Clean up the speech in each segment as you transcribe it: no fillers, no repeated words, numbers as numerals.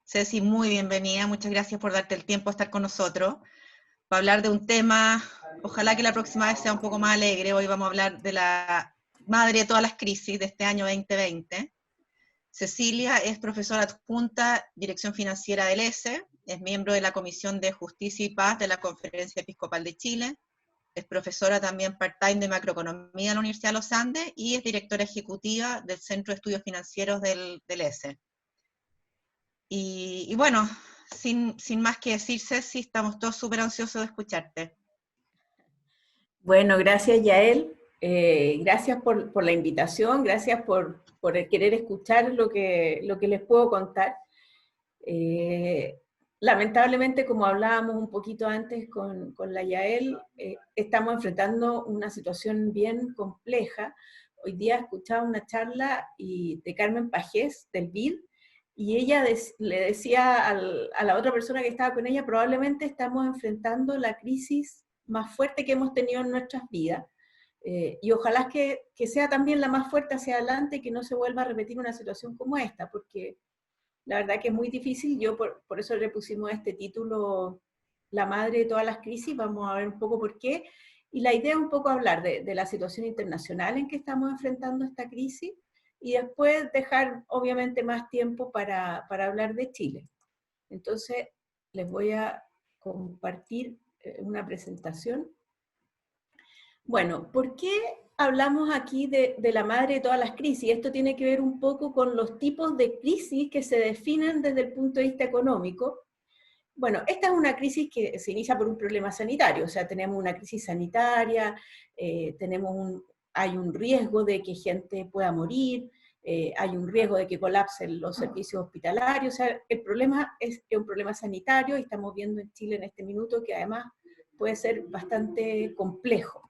Ceci, muy bienvenida. Muchas gracias por darte el tiempo de estar con nosotros para hablar de un tema. Ojalá que la próxima vez sea un poco más alegre. Hoy vamos a hablar de la madre de todas las crisis de este año 2020. Cecilia es profesora adjunta, Dirección Financiera del ESE, es miembro de la Comisión de Justicia y Paz de la Conferencia Episcopal de Chile, es profesora también part-time de macroeconomía en la Universidad de los Andes y es directora ejecutiva del Centro de Estudios Financieros del ESE. Y bueno, sin más que decir, Ceci, estamos todos súper ansiosos de escucharte. Bueno, gracias Yael, gracias por la invitación, gracias por el querer escuchar lo que les puedo contar. Lamentablemente, como hablábamos un poquito antes con la Yael, estamos enfrentando una situación bien compleja. Hoy día escuchaba una charla de Carmen Pajés, del BID, y ella le decía a la otra persona que estaba con ella, probablemente estamos enfrentando la crisis más fuerte que hemos tenido en nuestras vidas, y ojalá que sea también la más fuerte hacia adelante y que no se vuelva a repetir una situación como esta, porque la verdad que es muy difícil. Yo por eso le pusimos este título, La madre de todas las crisis. Vamos a ver un poco por qué. Y la idea es un poco hablar de la situación internacional en que estamos enfrentando esta crisis y después dejar obviamente más tiempo para hablar de Chile. Entonces les voy a compartir una presentación. Bueno, ¿por qué hablamos aquí de la madre de todas las crisis? Esto tiene que ver un poco con los tipos de crisis que se definen desde el punto de vista económico. Bueno, esta es una crisis que se inicia por un problema sanitario, o sea, tenemos una crisis sanitaria, hay un riesgo de que gente pueda morir, hay un riesgo de que colapsen los servicios hospitalarios, o sea, el problema es un problema sanitario y estamos viendo en Chile en este minuto que además puede ser bastante complejo.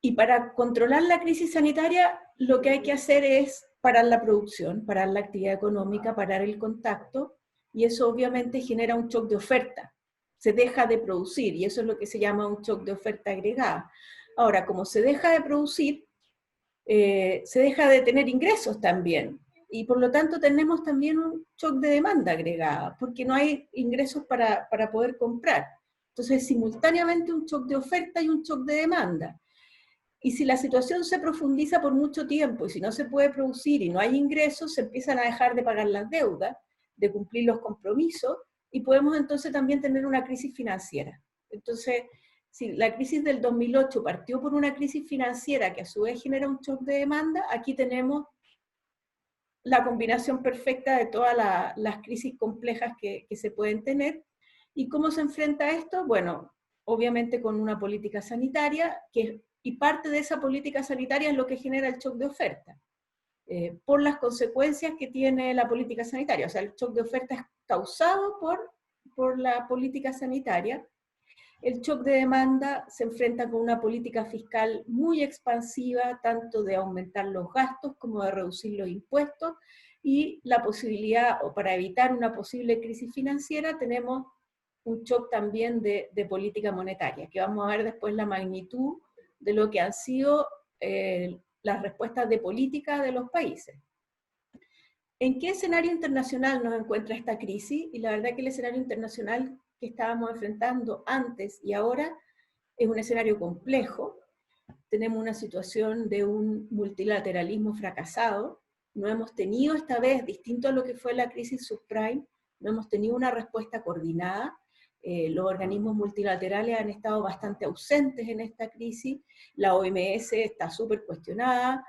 Y para controlar la crisis sanitaria, lo que hay que hacer es parar la producción, parar la actividad económica, parar el contacto, y eso obviamente genera un shock de oferta. Se deja de producir, y eso es lo que se llama un shock de oferta agregada. Ahora, como se deja de producir, se deja de tener ingresos también, y por lo tanto tenemos también un shock de demanda agregada, porque no hay ingresos para poder comprar. Entonces, simultáneamente un shock de oferta y un shock de demanda. Y si la situación se profundiza por mucho tiempo y si no se puede producir y no hay ingresos, se empiezan a dejar de pagar las deudas, de cumplir los compromisos, y podemos entonces también tener una crisis financiera. Entonces, si la crisis del 2008 partió por una crisis financiera que a su vez genera un shock de demanda, aquí tenemos la combinación perfecta de todas las crisis complejas que se pueden tener. ¿Y cómo se enfrenta esto? Bueno, obviamente con una política sanitaria, y parte de esa política sanitaria es lo que genera el shock de oferta, por las consecuencias que tiene la política sanitaria. O sea, el shock de oferta es causado por la política sanitaria. El shock de demanda se enfrenta con una política fiscal muy expansiva, tanto de aumentar los gastos como de reducir los impuestos, y la posibilidad, o para evitar una posible crisis financiera, tenemos un shock también de política monetaria, que vamos a ver después la magnitud de lo que han sido las respuestas de política de los países. ¿En qué escenario internacional nos encuentra esta crisis? Y la verdad que el escenario internacional que estábamos enfrentando antes y ahora es un escenario complejo. Tenemos una situación de un multilateralismo fracasado. No hemos tenido esta vez, distinto a lo que fue la crisis subprime, no hemos tenido una respuesta coordinada. Los organismos multilaterales han estado bastante ausentes en esta crisis. La OMS está súper cuestionada.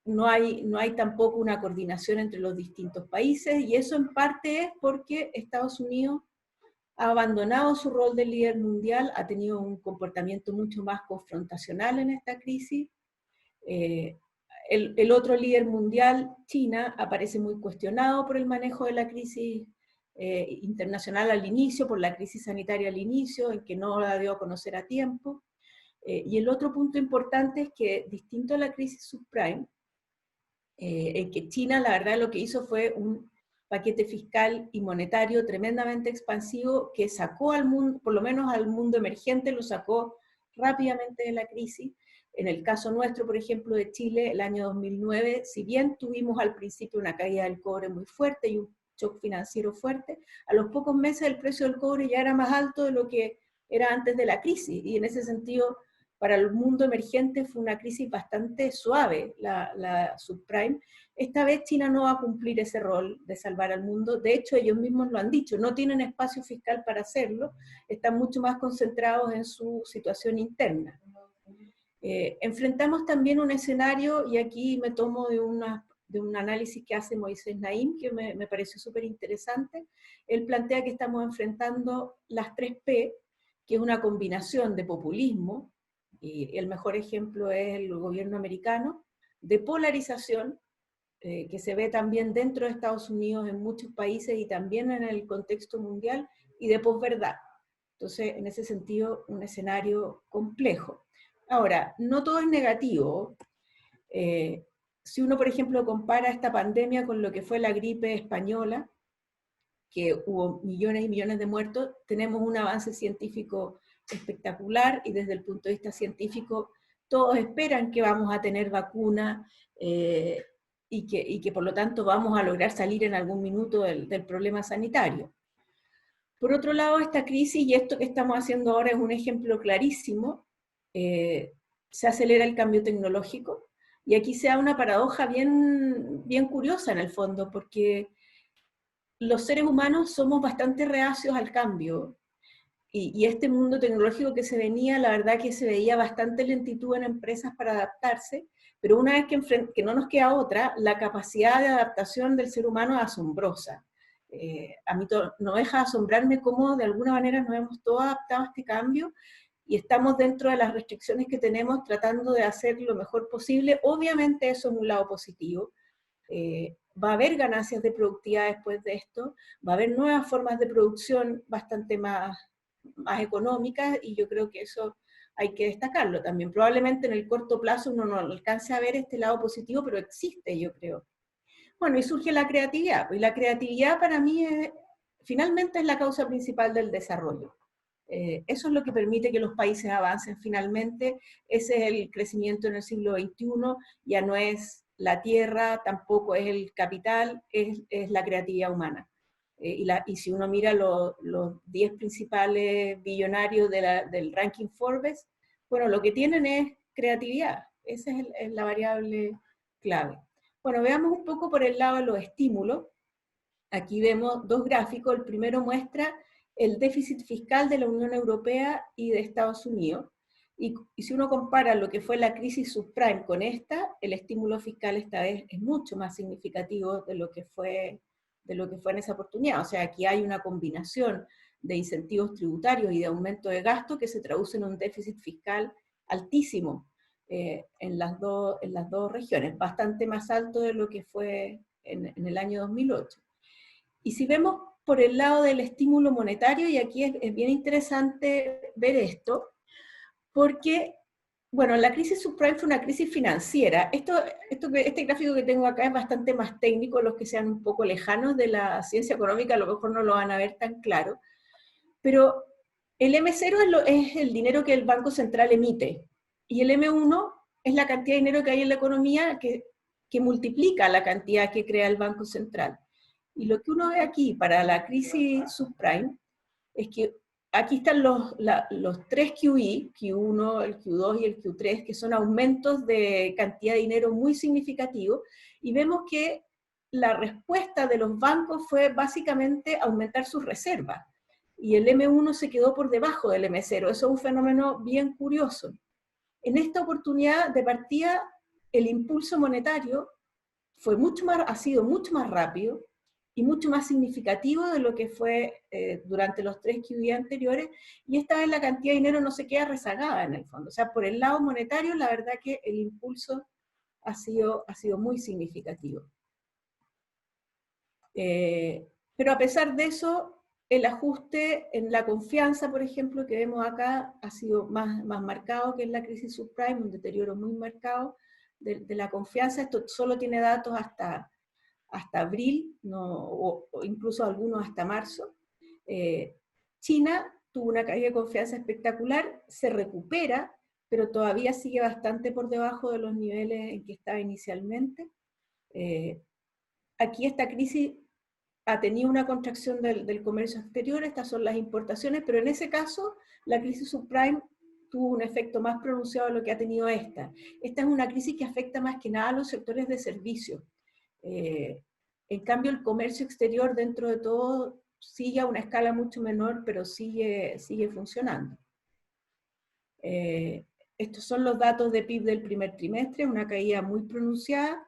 No hay tampoco una coordinación entre los distintos países, y eso en parte es porque Estados Unidos ha abandonado su rol de líder mundial, ha tenido un comportamiento mucho más confrontacional en esta crisis. El otro líder mundial, China, aparece muy cuestionado por el manejo de la crisis internacional al inicio, por la crisis sanitaria al inicio, en que no la dio a conocer a tiempo. Y el otro punto importante es que, distinto a la crisis subprime, en que China, la verdad, lo que hizo fue un paquete fiscal y monetario tremendamente expansivo que sacó al mundo, por lo menos al mundo emergente, lo sacó rápidamente de la crisis. En el caso nuestro, por ejemplo, de Chile, el año 2009, si bien tuvimos al principio una caída del cobre muy fuerte y shock financiero fuerte, a los pocos meses el precio del cobre ya era más alto de lo que era antes de la crisis, y en ese sentido, para el mundo emergente fue una crisis bastante suave, la subprime. Esta vez China no va a cumplir ese rol de salvar al mundo, de hecho ellos mismos lo han dicho, no tienen espacio fiscal para hacerlo, están mucho más concentrados en su situación interna. Enfrentamos también un escenario, y aquí me tomo de un análisis que hace Moisés Naim, que me pareció súper interesante. Él plantea que estamos enfrentando las 3P, que es una combinación de populismo, y el mejor ejemplo es el gobierno americano, de polarización, que se ve también dentro de Estados Unidos en muchos países y también en el contexto mundial, y de posverdad. Entonces, en ese sentido, un escenario complejo. Ahora, no todo es negativo. Si uno, por ejemplo, compara esta pandemia con lo que fue la gripe española, que hubo millones y millones de muertos, tenemos un avance científico espectacular, y desde el punto de vista científico todos esperan que vamos a tener vacuna, y que por lo tanto vamos a lograr salir en algún minuto del problema sanitario. Por otro lado, esta crisis, y esto que estamos haciendo ahora es un ejemplo clarísimo, se acelera el cambio tecnológico, y aquí se da una paradoja bien curiosa en el fondo, porque los seres humanos somos bastante reacios al cambio, y este mundo tecnológico que se venía, la verdad que se veía bastante lentitud en empresas para adaptarse, pero una vez que no nos queda otra, la capacidad de adaptación del ser humano es asombrosa. A mí no deja de asombrarme cómo de alguna manera nos hemos todos adaptado a este cambio, y estamos dentro de las restricciones que tenemos tratando de hacer lo mejor posible. Obviamente eso es un lado positivo. Va a haber ganancias de productividad después de esto, va a haber nuevas formas de producción bastante más económicas, y yo creo que eso hay que destacarlo también. Probablemente en el corto plazo uno no alcance a ver este lado positivo, pero existe, yo creo. Bueno, y surge la creatividad, y la creatividad para mí finalmente es la causa principal del desarrollo. Eso es lo que permite que los países avancen finalmente. Ese es el crecimiento en el siglo XXI, ya no es la tierra, tampoco es el capital, es la creatividad humana. Y si uno mira los 10 principales billonarios del ranking Forbes, bueno, lo que tienen es creatividad, esa es la variable clave. Bueno, veamos un poco por el lado de los estímulos. Aquí vemos dos gráficos. El primero muestra el déficit fiscal de la Unión Europea y de Estados Unidos. Y si uno compara lo que fue la crisis subprime con esta, el estímulo fiscal esta vez es mucho más significativo de lo que fue en esa oportunidad. O sea, aquí hay una combinación de incentivos tributarios y de aumento de gasto que se traduce en un déficit fiscal altísimo en las dos regiones, bastante más alto de lo que fue en el año 2008. Y si vemos por el lado del estímulo monetario, y aquí es bien interesante ver esto, porque, bueno, la crisis subprime fue una crisis financiera. Este gráfico que tengo acá es bastante más técnico, los que sean un poco lejanos de la ciencia económica a lo mejor no lo van a ver tan claro, pero el M0 es el dinero que el Banco Central emite, y el M1 es la cantidad de dinero que hay en la economía que multiplica la cantidad que crea el Banco Central. Y lo que uno ve aquí para la crisis subprime es que aquí están los 3 QE, Q1, el Q2 y el Q3, que son aumentos de cantidad de dinero muy significativos, y vemos que la respuesta de los bancos fue básicamente aumentar sus reservas, y el M1 se quedó por debajo del M0. Eso es un fenómeno bien curioso. En esta oportunidad de partida, el impulso monetario ha sido mucho más rápido y mucho más significativo de lo que fue durante los 3 QE anteriores, y esta vez la cantidad de dinero no se queda rezagada en el fondo. O sea, por el lado monetario, la verdad que el impulso ha sido muy significativo. Pero a pesar de eso, el ajuste en la confianza, por ejemplo, que vemos acá, ha sido más marcado que en la crisis subprime, un deterioro muy marcado de la confianza. Esto solo tiene datos hasta abril, o incluso algunos hasta marzo. China tuvo una caída de confianza espectacular, se recupera, pero todavía sigue bastante por debajo de los niveles en que estaba inicialmente. Aquí esta crisis ha tenido una contracción del comercio exterior, estas son las importaciones, pero en ese caso la crisis subprime tuvo un efecto más pronunciado de lo que ha tenido esta. Esta es una crisis que afecta más que nada a los sectores de servicios. En cambio, el comercio exterior, dentro de todo, sigue a una escala mucho menor, pero sigue funcionando. Estos son los datos de PIB del primer trimestre, una caída muy pronunciada.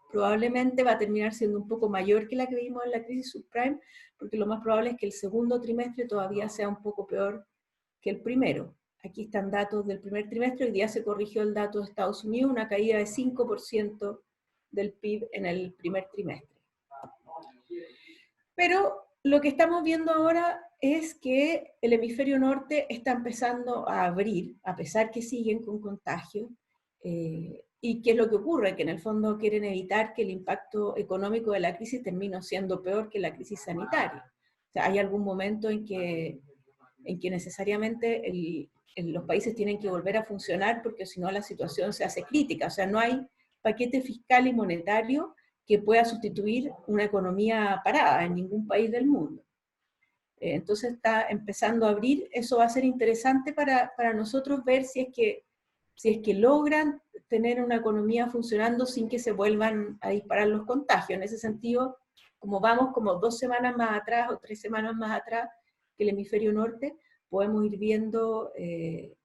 Probablemente va a terminar siendo un poco mayor que la que vimos en la crisis subprime, porque lo más probable es que el segundo trimestre todavía sea un poco peor que el primero. Aquí están datos del primer trimestre, hoy día se corrigió el dato de Estados Unidos, una caída de 5% del PIB en el primer trimestre. Pero lo que estamos viendo ahora es que el hemisferio norte está empezando a abrir, a pesar que siguen con contagio. ¿Y qué es lo que ocurre? Que en el fondo quieren evitar que el impacto económico de la crisis termine siendo peor que la crisis sanitaria. O sea, hay algún momento en que necesariamente los países tienen que volver a funcionar porque si no la situación se hace crítica. O sea, no hay paquete fiscal y monetario que pueda sustituir una economía parada en ningún país del mundo. Entonces está empezando a abrir, eso va a ser interesante para nosotros ver si es que logran tener una economía funcionando sin que se vuelvan a disparar los contagios. En ese sentido, como vamos como 2 semanas más atrás o 3 semanas más atrás que el hemisferio norte, podemos ir viendo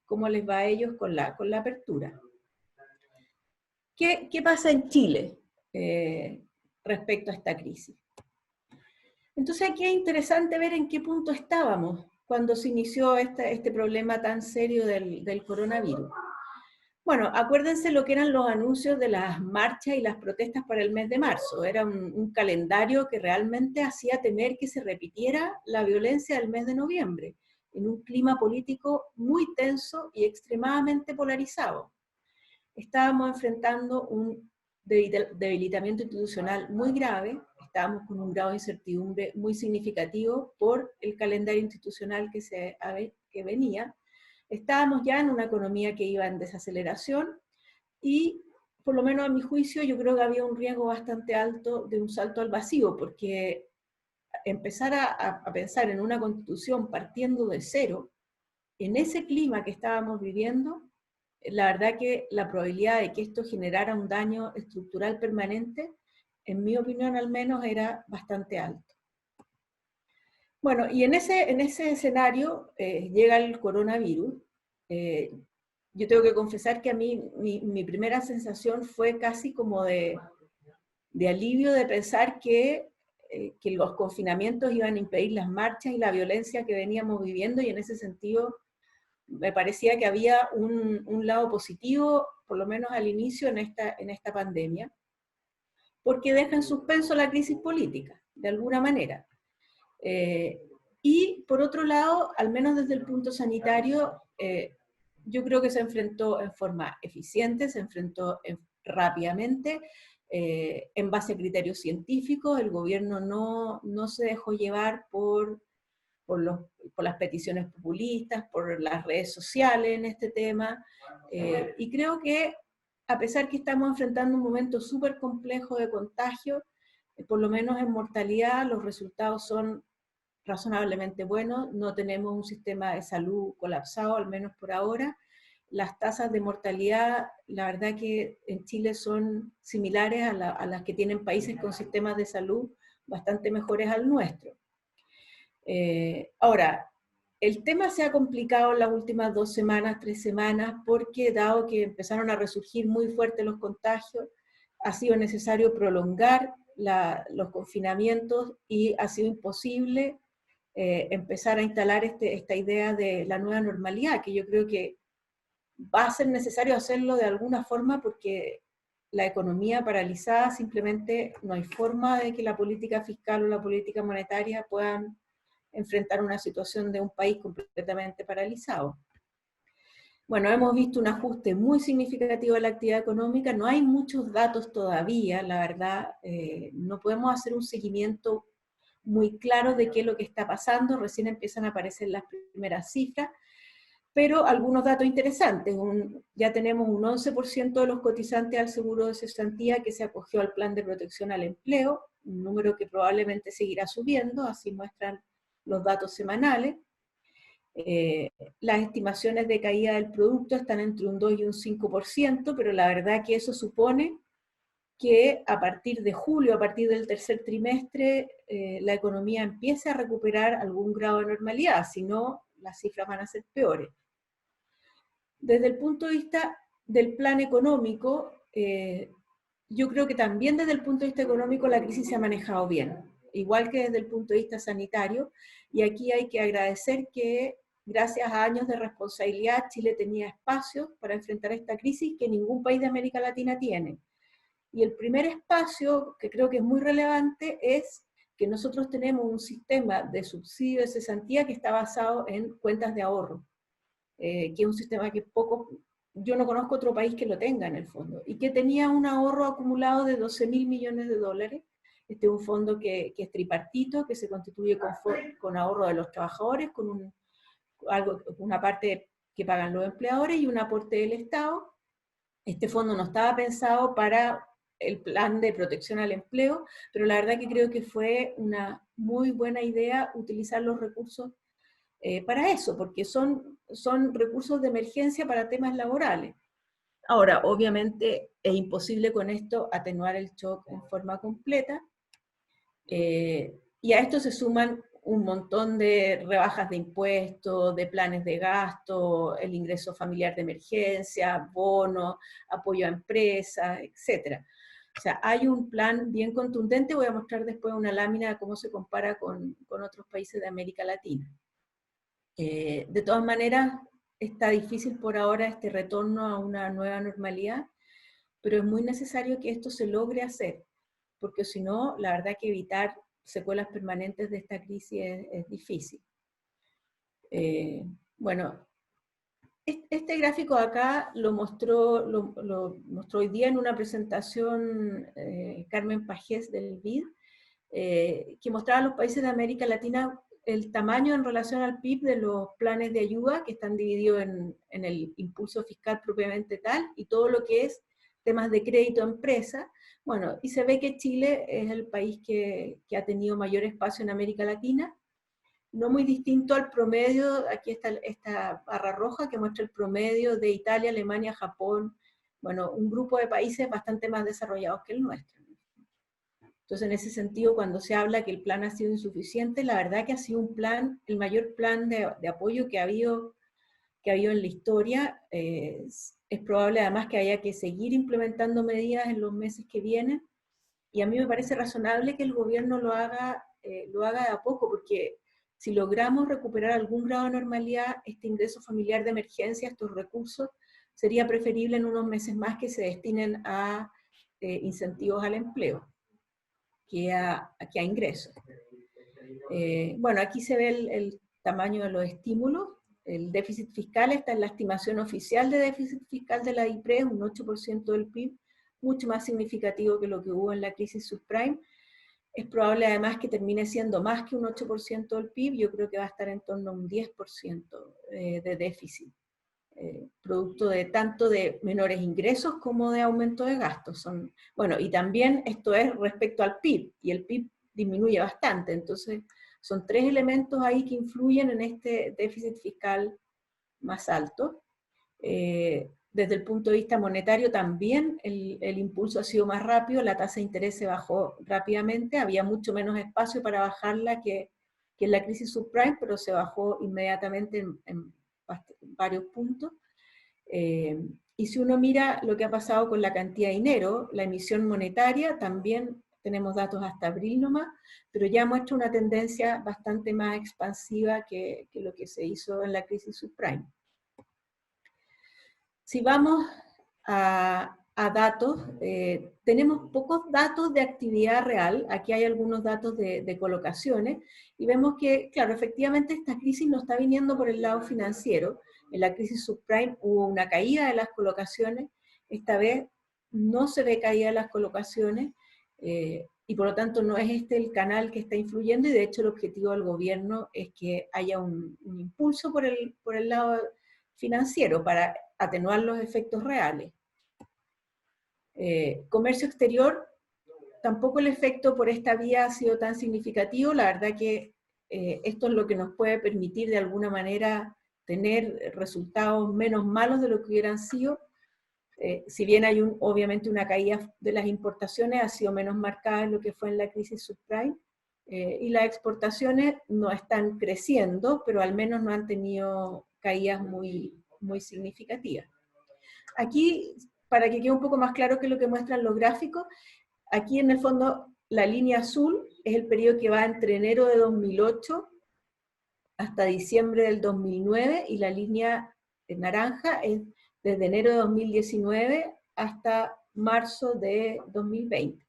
cómo les va a ellos con la apertura. ¿Qué pasa en Chile respecto a esta crisis? Entonces aquí es interesante ver en qué punto estábamos cuando se inició este problema tan serio del coronavirus. Bueno, acuérdense lo que eran los anuncios de las marchas y las protestas para el mes de marzo. Era un calendario que realmente hacía temer que se repitiera la violencia del mes de noviembre, en un clima político muy tenso y extremadamente polarizado. Estábamos enfrentando un debilitamiento institucional muy grave, estábamos con un grado de incertidumbre muy significativo por el calendario institucional que venía. Estábamos ya en una economía que iba en desaceleración y, por lo menos a mi juicio, yo creo que había un riesgo bastante alto de un salto al vacío, porque empezar a pensar en una constitución partiendo de cero, en ese clima que estábamos viviendo, la verdad que la probabilidad de que esto generara un daño estructural permanente, en mi opinión al menos, era bastante alto. Bueno, y en ese escenario llega el coronavirus. Yo tengo que confesar que a mí mi primera sensación fue casi como de alivio de pensar que los confinamientos iban a impedir las marchas y la violencia que veníamos viviendo, y en ese sentido me parecía que había un lado positivo, por lo menos al inicio, en esta pandemia, porque deja en suspenso la crisis política, de alguna manera. Y por otro lado, al menos desde el punto sanitario, yo creo que se enfrentó en forma eficiente, se enfrentó rápidamente, en base a criterios científicos. El gobierno no se dejó llevar por las peticiones populistas, por las redes sociales en este tema, y creo que a pesar que estamos enfrentando un momento súper complejo de contagio, por lo menos en mortalidad los resultados son razonablemente buenos, no tenemos un sistema de salud colapsado, al menos por ahora. Las tasas de mortalidad, la verdad que en Chile son similares a las que tienen países con sistemas de salud bastante mejores al nuestro. Ahora, el tema se ha complicado en las últimas 2 semanas, 3 semanas, porque dado que empezaron a resurgir muy fuertes los contagios, ha sido necesario prolongar los confinamientos y ha sido imposible empezar a instalar esta idea de la nueva normalidad, que yo creo que va a ser necesario hacerlo de alguna forma porque la economía paralizada, simplemente no hay forma de que la política fiscal o la política monetaria puedan enfrentar una situación de un país completamente paralizado. Bueno, hemos visto un ajuste muy significativo de la actividad económica, no hay muchos datos todavía, la verdad, no podemos hacer un seguimiento muy claro de qué es lo que está pasando, recién empiezan a aparecer las primeras cifras, pero algunos datos interesantes. Ya tenemos un 11% de los cotizantes al seguro de cesantía que se acogió al plan de protección al empleo, número que probablemente seguirá subiendo, así muestran los datos semanales. Las estimaciones de caída del producto están entre un 2 y un 5%, pero la verdad que eso supone que a partir de julio, a partir del tercer trimestre, la economía empiece a recuperar algún grado de normalidad, si no, las cifras van a ser peores. Desde el punto de vista del plan económico, yo creo que también desde el punto de vista económico la crisis se ha manejado bien, igual que desde el punto de vista sanitario, y aquí hay que agradecer que gracias a años de responsabilidad Chile tenía espacios para enfrentar esta crisis que ningún país de América Latina tiene. Y el primer espacio, que creo que es muy relevante, es que nosotros tenemos un sistema de subsidio de cesantía que está basado en cuentas de ahorro, que es un sistema que yo no conozco otro país que lo tenga en el fondo, y que tenía un ahorro acumulado de 12.000 millones de dólares. Este es un fondo que es tripartito, que se constituye con ahorro de los trabajadores, con una parte que pagan los empleadores y un aporte del Estado. Este fondo no estaba pensado para el plan de protección al empleo, pero la verdad que creo que fue una muy buena idea utilizar los recursos para eso, porque son recursos de emergencia para temas laborales. Ahora, obviamente es imposible con esto atenuar el shock en forma completa, y a esto se suman un montón de rebajas de impuestos, de planes de gasto, el ingreso familiar de emergencia, bonos, apoyo a empresas, etc. O sea, hay un plan bien contundente. Voy a mostrar después una lámina de cómo se compara con otros países de América Latina. De todas maneras, está difícil por ahora este retorno a una nueva normalidad, pero es muy necesario que esto se logre hacer, porque si no, la verdad que evitar secuelas permanentes de esta crisis es difícil. Bueno, este gráfico acá lo mostró hoy día en una presentación Carmen Pagés del BID, que mostraba a los países de América Latina el tamaño en relación al PIB de los planes de ayuda, que están divididos en el impulso fiscal propiamente tal, y todo lo que es temas de crédito a empresa. Bueno, y se ve que Chile es el país que ha tenido mayor espacio en América Latina, no muy distinto al promedio. Aquí está esta barra roja que muestra el promedio de Italia, Alemania, Japón, bueno, un grupo de países bastante más desarrollados que el nuestro. Entonces, en ese sentido, cuando se habla que el plan ha sido insuficiente, la verdad que ha sido un plan, el mayor plan de apoyo que ha habido en la historia. Es probable además que haya que seguir implementando medidas en los meses que vienen, y a mí me parece razonable que el gobierno lo haga de a poco, porque si logramos recuperar algún grado de normalidad, este ingreso familiar de emergencia, estos recursos, sería preferible en unos meses más que se destinen a incentivos al empleo que a ingresos. Bueno, aquí se ve el tamaño de los estímulos. El déficit fiscal está en la estimación oficial de déficit fiscal de la IPRES, un 8% del PIB, mucho más significativo que lo que hubo en la crisis subprime. Es probable además que termine siendo más que un 8% del PIB, yo creo que va a estar en torno a un 10% de déficit, producto de tanto de menores ingresos como de aumento de gastos. Bueno, y también esto es respecto al PIB, y el PIB disminuye bastante, entonces son tres elementos ahí que influyen en este déficit fiscal más alto. Desde el punto de vista monetario también el impulso ha sido más rápido, la tasa de interés se bajó rápidamente, había mucho menos espacio para bajarla que en la crisis subprime, pero se bajó inmediatamente en varios puntos. Y si uno mira lo que ha pasado con la cantidad de dinero, la emisión monetaria, también tenemos datos hasta abril nomás, pero ya muestra una tendencia bastante más expansiva que lo que se hizo en la crisis subprime. Si vamos a datos, tenemos pocos datos de actividad real. Aquí hay algunos datos de colocaciones, y vemos que, claro, efectivamente esta crisis no está viniendo por el lado financiero. En la crisis subprime hubo una caída de las colocaciones, esta vez no se ve caída de las colocaciones, y por lo tanto no es este el canal que está influyendo, y de hecho el objetivo del gobierno es que haya un impulso por el lado financiero para atenuar los efectos reales. Comercio exterior tampoco el efecto por esta vía ha sido tan significativo. La verdad que esto es lo que nos puede permitir de alguna manera tener resultados menos malos de lo que hubieran sido. Si bien hay obviamente una caída de las importaciones, ha sido menos marcada en lo que fue en la crisis subprime, y las exportaciones no están creciendo, pero al menos no han tenido caídas muy, muy significativas. Aquí, para que quede un poco más claro qué es lo que muestran los gráficos, aquí en el fondo la línea azul es el periodo que va entre enero de 2008 hasta diciembre del 2009, y la línea naranja es desde enero de 2019 hasta marzo de 2020.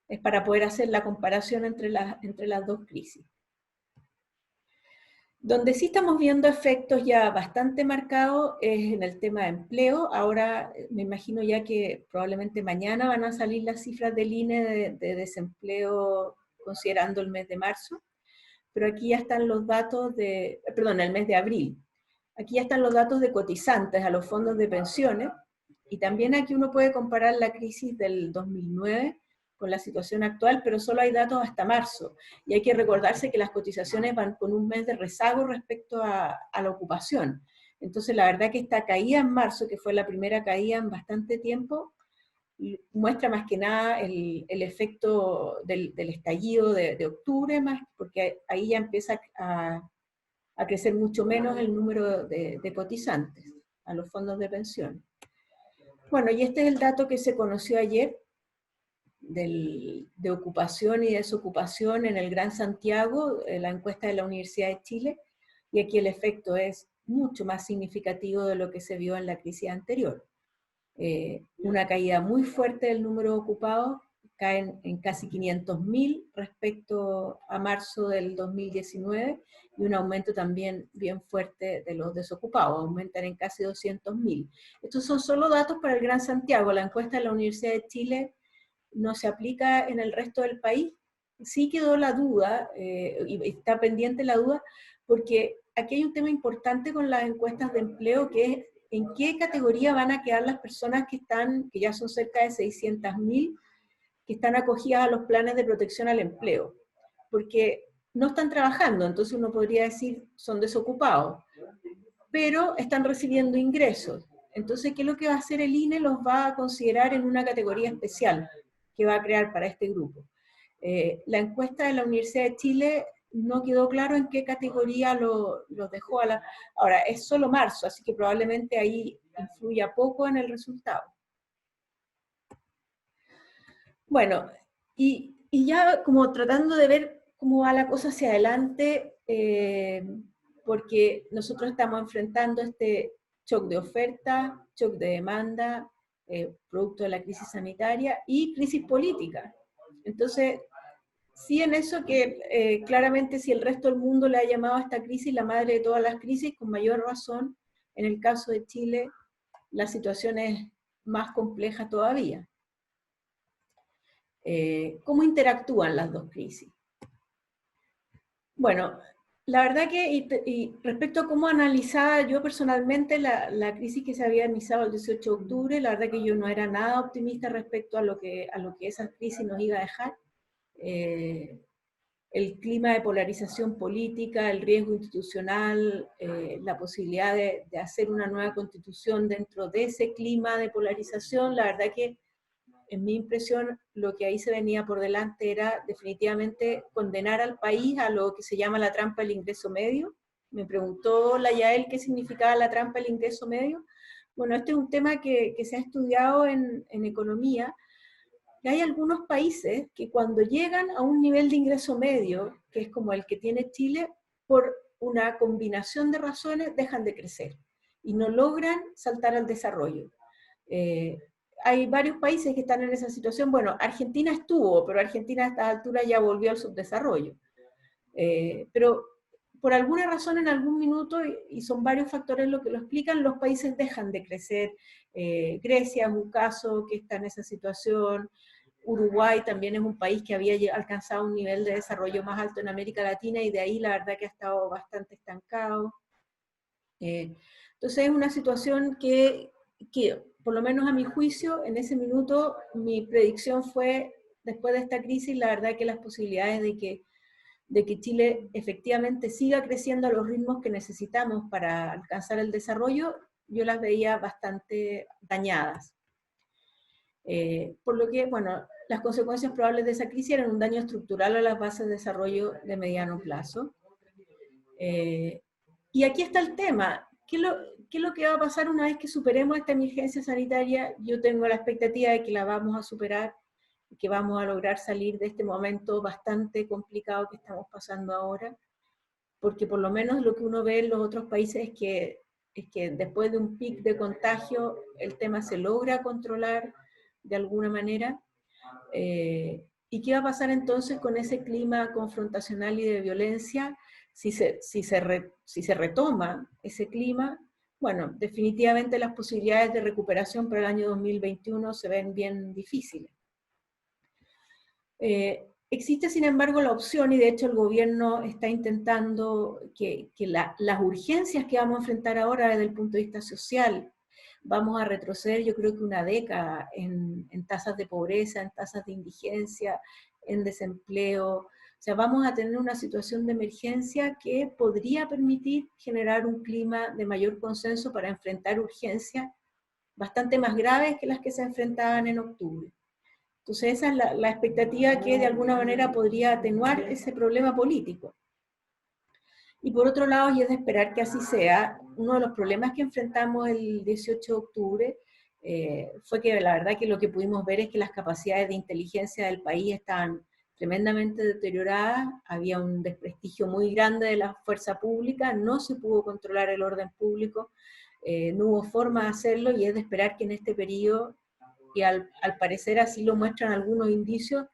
Es para poder hacer la comparación entre las dos crisis. Donde sí estamos viendo efectos ya bastante marcados es en el tema de empleo. Ahora me imagino ya que probablemente mañana van a salir las cifras del INE de desempleo considerando el mes de marzo, pero aquí ya están los datos el mes de abril. Aquí ya están los datos de cotizantes a los fondos de pensiones, y también aquí uno puede comparar la crisis del 2009 con la situación actual, pero solo hay datos hasta marzo, y hay que recordarse que las cotizaciones van con un mes de rezago respecto a la ocupación. Entonces la verdad que esta caída en marzo, que fue la primera caída en bastante tiempo, muestra más que nada el efecto del estallido de octubre, más porque ahí ya empieza a crecer mucho menos el número de cotizantes a los fondos de pensión. Bueno, y este es el dato que se conoció ayer de ocupación y desocupación en el Gran Santiago, la encuesta de la Universidad de Chile, y aquí el efecto es mucho más significativo de lo que se vio en la crisis anterior. Una caída muy fuerte del número de ocupados, caen en casi 500.000 respecto a marzo del 2019, y un aumento también bien fuerte de los desocupados, aumentan en casi 200.000. Estos son solo datos para el Gran Santiago. La encuesta de la Universidad de Chile no se aplica en el resto del país. Sí quedó la duda, y está pendiente la duda, porque aquí hay un tema importante con las encuestas de empleo, que es en qué categoría van a quedar las personas que ya son cerca de 600.000, que están acogidas a los planes de protección al empleo, porque no están trabajando, entonces uno podría decir son desocupados, pero están recibiendo ingresos. Entonces, ¿qué es lo que va a hacer el INE? Los va a considerar en una categoría especial que va a crear para este grupo. La encuesta de la Universidad de Chile no quedó claro en qué categoría los dejó Ahora, es solo marzo, así que probablemente ahí influya poco en el resultado. Bueno, y ya como tratando de ver cómo va la cosa hacia adelante, porque nosotros estamos enfrentando este shock de oferta, shock de demanda, producto de la crisis sanitaria y crisis política. Entonces, sí, en eso que claramente si el resto del mundo le ha llamado a esta crisis la madre de todas las crisis, con mayor razón, en el caso de Chile, la situación es más compleja todavía. ¿Cómo interactúan las dos crisis? Bueno, la verdad que, y respecto a cómo analizaba yo personalmente la crisis que se había iniciado el 18 de octubre, la verdad que yo no era nada optimista respecto a lo que esa crisis nos iba a dejar. El clima de polarización política, el riesgo institucional, la posibilidad de hacer una nueva constitución dentro de ese clima de polarización, la verdad que en mi impresión lo que ahí se venía por delante era definitivamente condenar al país a lo que se llama la trampa del ingreso medio. Me preguntó la Yael qué significaba la trampa del ingreso medio. Bueno, este es un tema que se ha estudiado en economía. Y hay algunos países que cuando llegan a un nivel de ingreso medio, que es como el que tiene Chile, por una combinación de razones dejan de crecer y no logran saltar al desarrollo. Hay varios países que están en esa situación. Bueno, Argentina estuvo, pero Argentina a esta altura ya volvió al subdesarrollo. Pero por alguna razón en algún minuto, y son varios factores los que lo explican, los países dejan de crecer. Grecia es un caso que está en esa situación. Uruguay también es un país que había alcanzado un nivel de desarrollo más alto en América Latina, y de ahí la verdad que ha estado bastante estancado. Entonces es una situación que, por lo menos a mi juicio, en ese minuto mi predicción fue después de esta crisis, la verdad que las posibilidades de que Chile efectivamente siga creciendo a los ritmos que necesitamos para alcanzar el desarrollo, yo las veía bastante dañadas. Por lo que, bueno, las consecuencias probables de esa crisis eran un daño estructural a las bases de desarrollo de mediano plazo. Y aquí está el tema. ¿Qué es lo que va a pasar una vez que superemos esta emergencia sanitaria? Yo tengo la expectativa de que la vamos a superar, que vamos a lograr salir de este momento bastante complicado que estamos pasando ahora, porque por lo menos lo que uno ve en los otros países es que después de un pic de contagio, el tema se logra controlar de alguna manera. ¿Y qué va a pasar entonces con ese clima confrontacional y de violencia? Si se retoma ese clima, bueno, definitivamente las posibilidades de recuperación para el año 2021 se ven bien difíciles. Existe, sin embargo, la opción, y de hecho el gobierno está intentando que las urgencias que vamos a enfrentar ahora desde el punto de vista social, vamos a retroceder yo creo que una década en tasas de pobreza, en tasas de indigencia, en desempleo. O sea, vamos a tener una situación de emergencia que podría permitir generar un clima de mayor consenso para enfrentar urgencias bastante más graves que las que se enfrentaban en octubre. Entonces esa es la expectativa que de alguna manera podría atenuar ese problema político. Y por otro lado, y es de esperar que así sea, uno de los problemas que enfrentamos el 18 de octubre fue que la verdad que lo que pudimos ver es que las capacidades de inteligencia del país estaban tremendamente deterioradas, había un desprestigio muy grande de la fuerza pública, no se pudo controlar el orden público, no hubo forma de hacerlo, y es de esperar que en este periodo, y al parecer así lo muestran algunos indicios,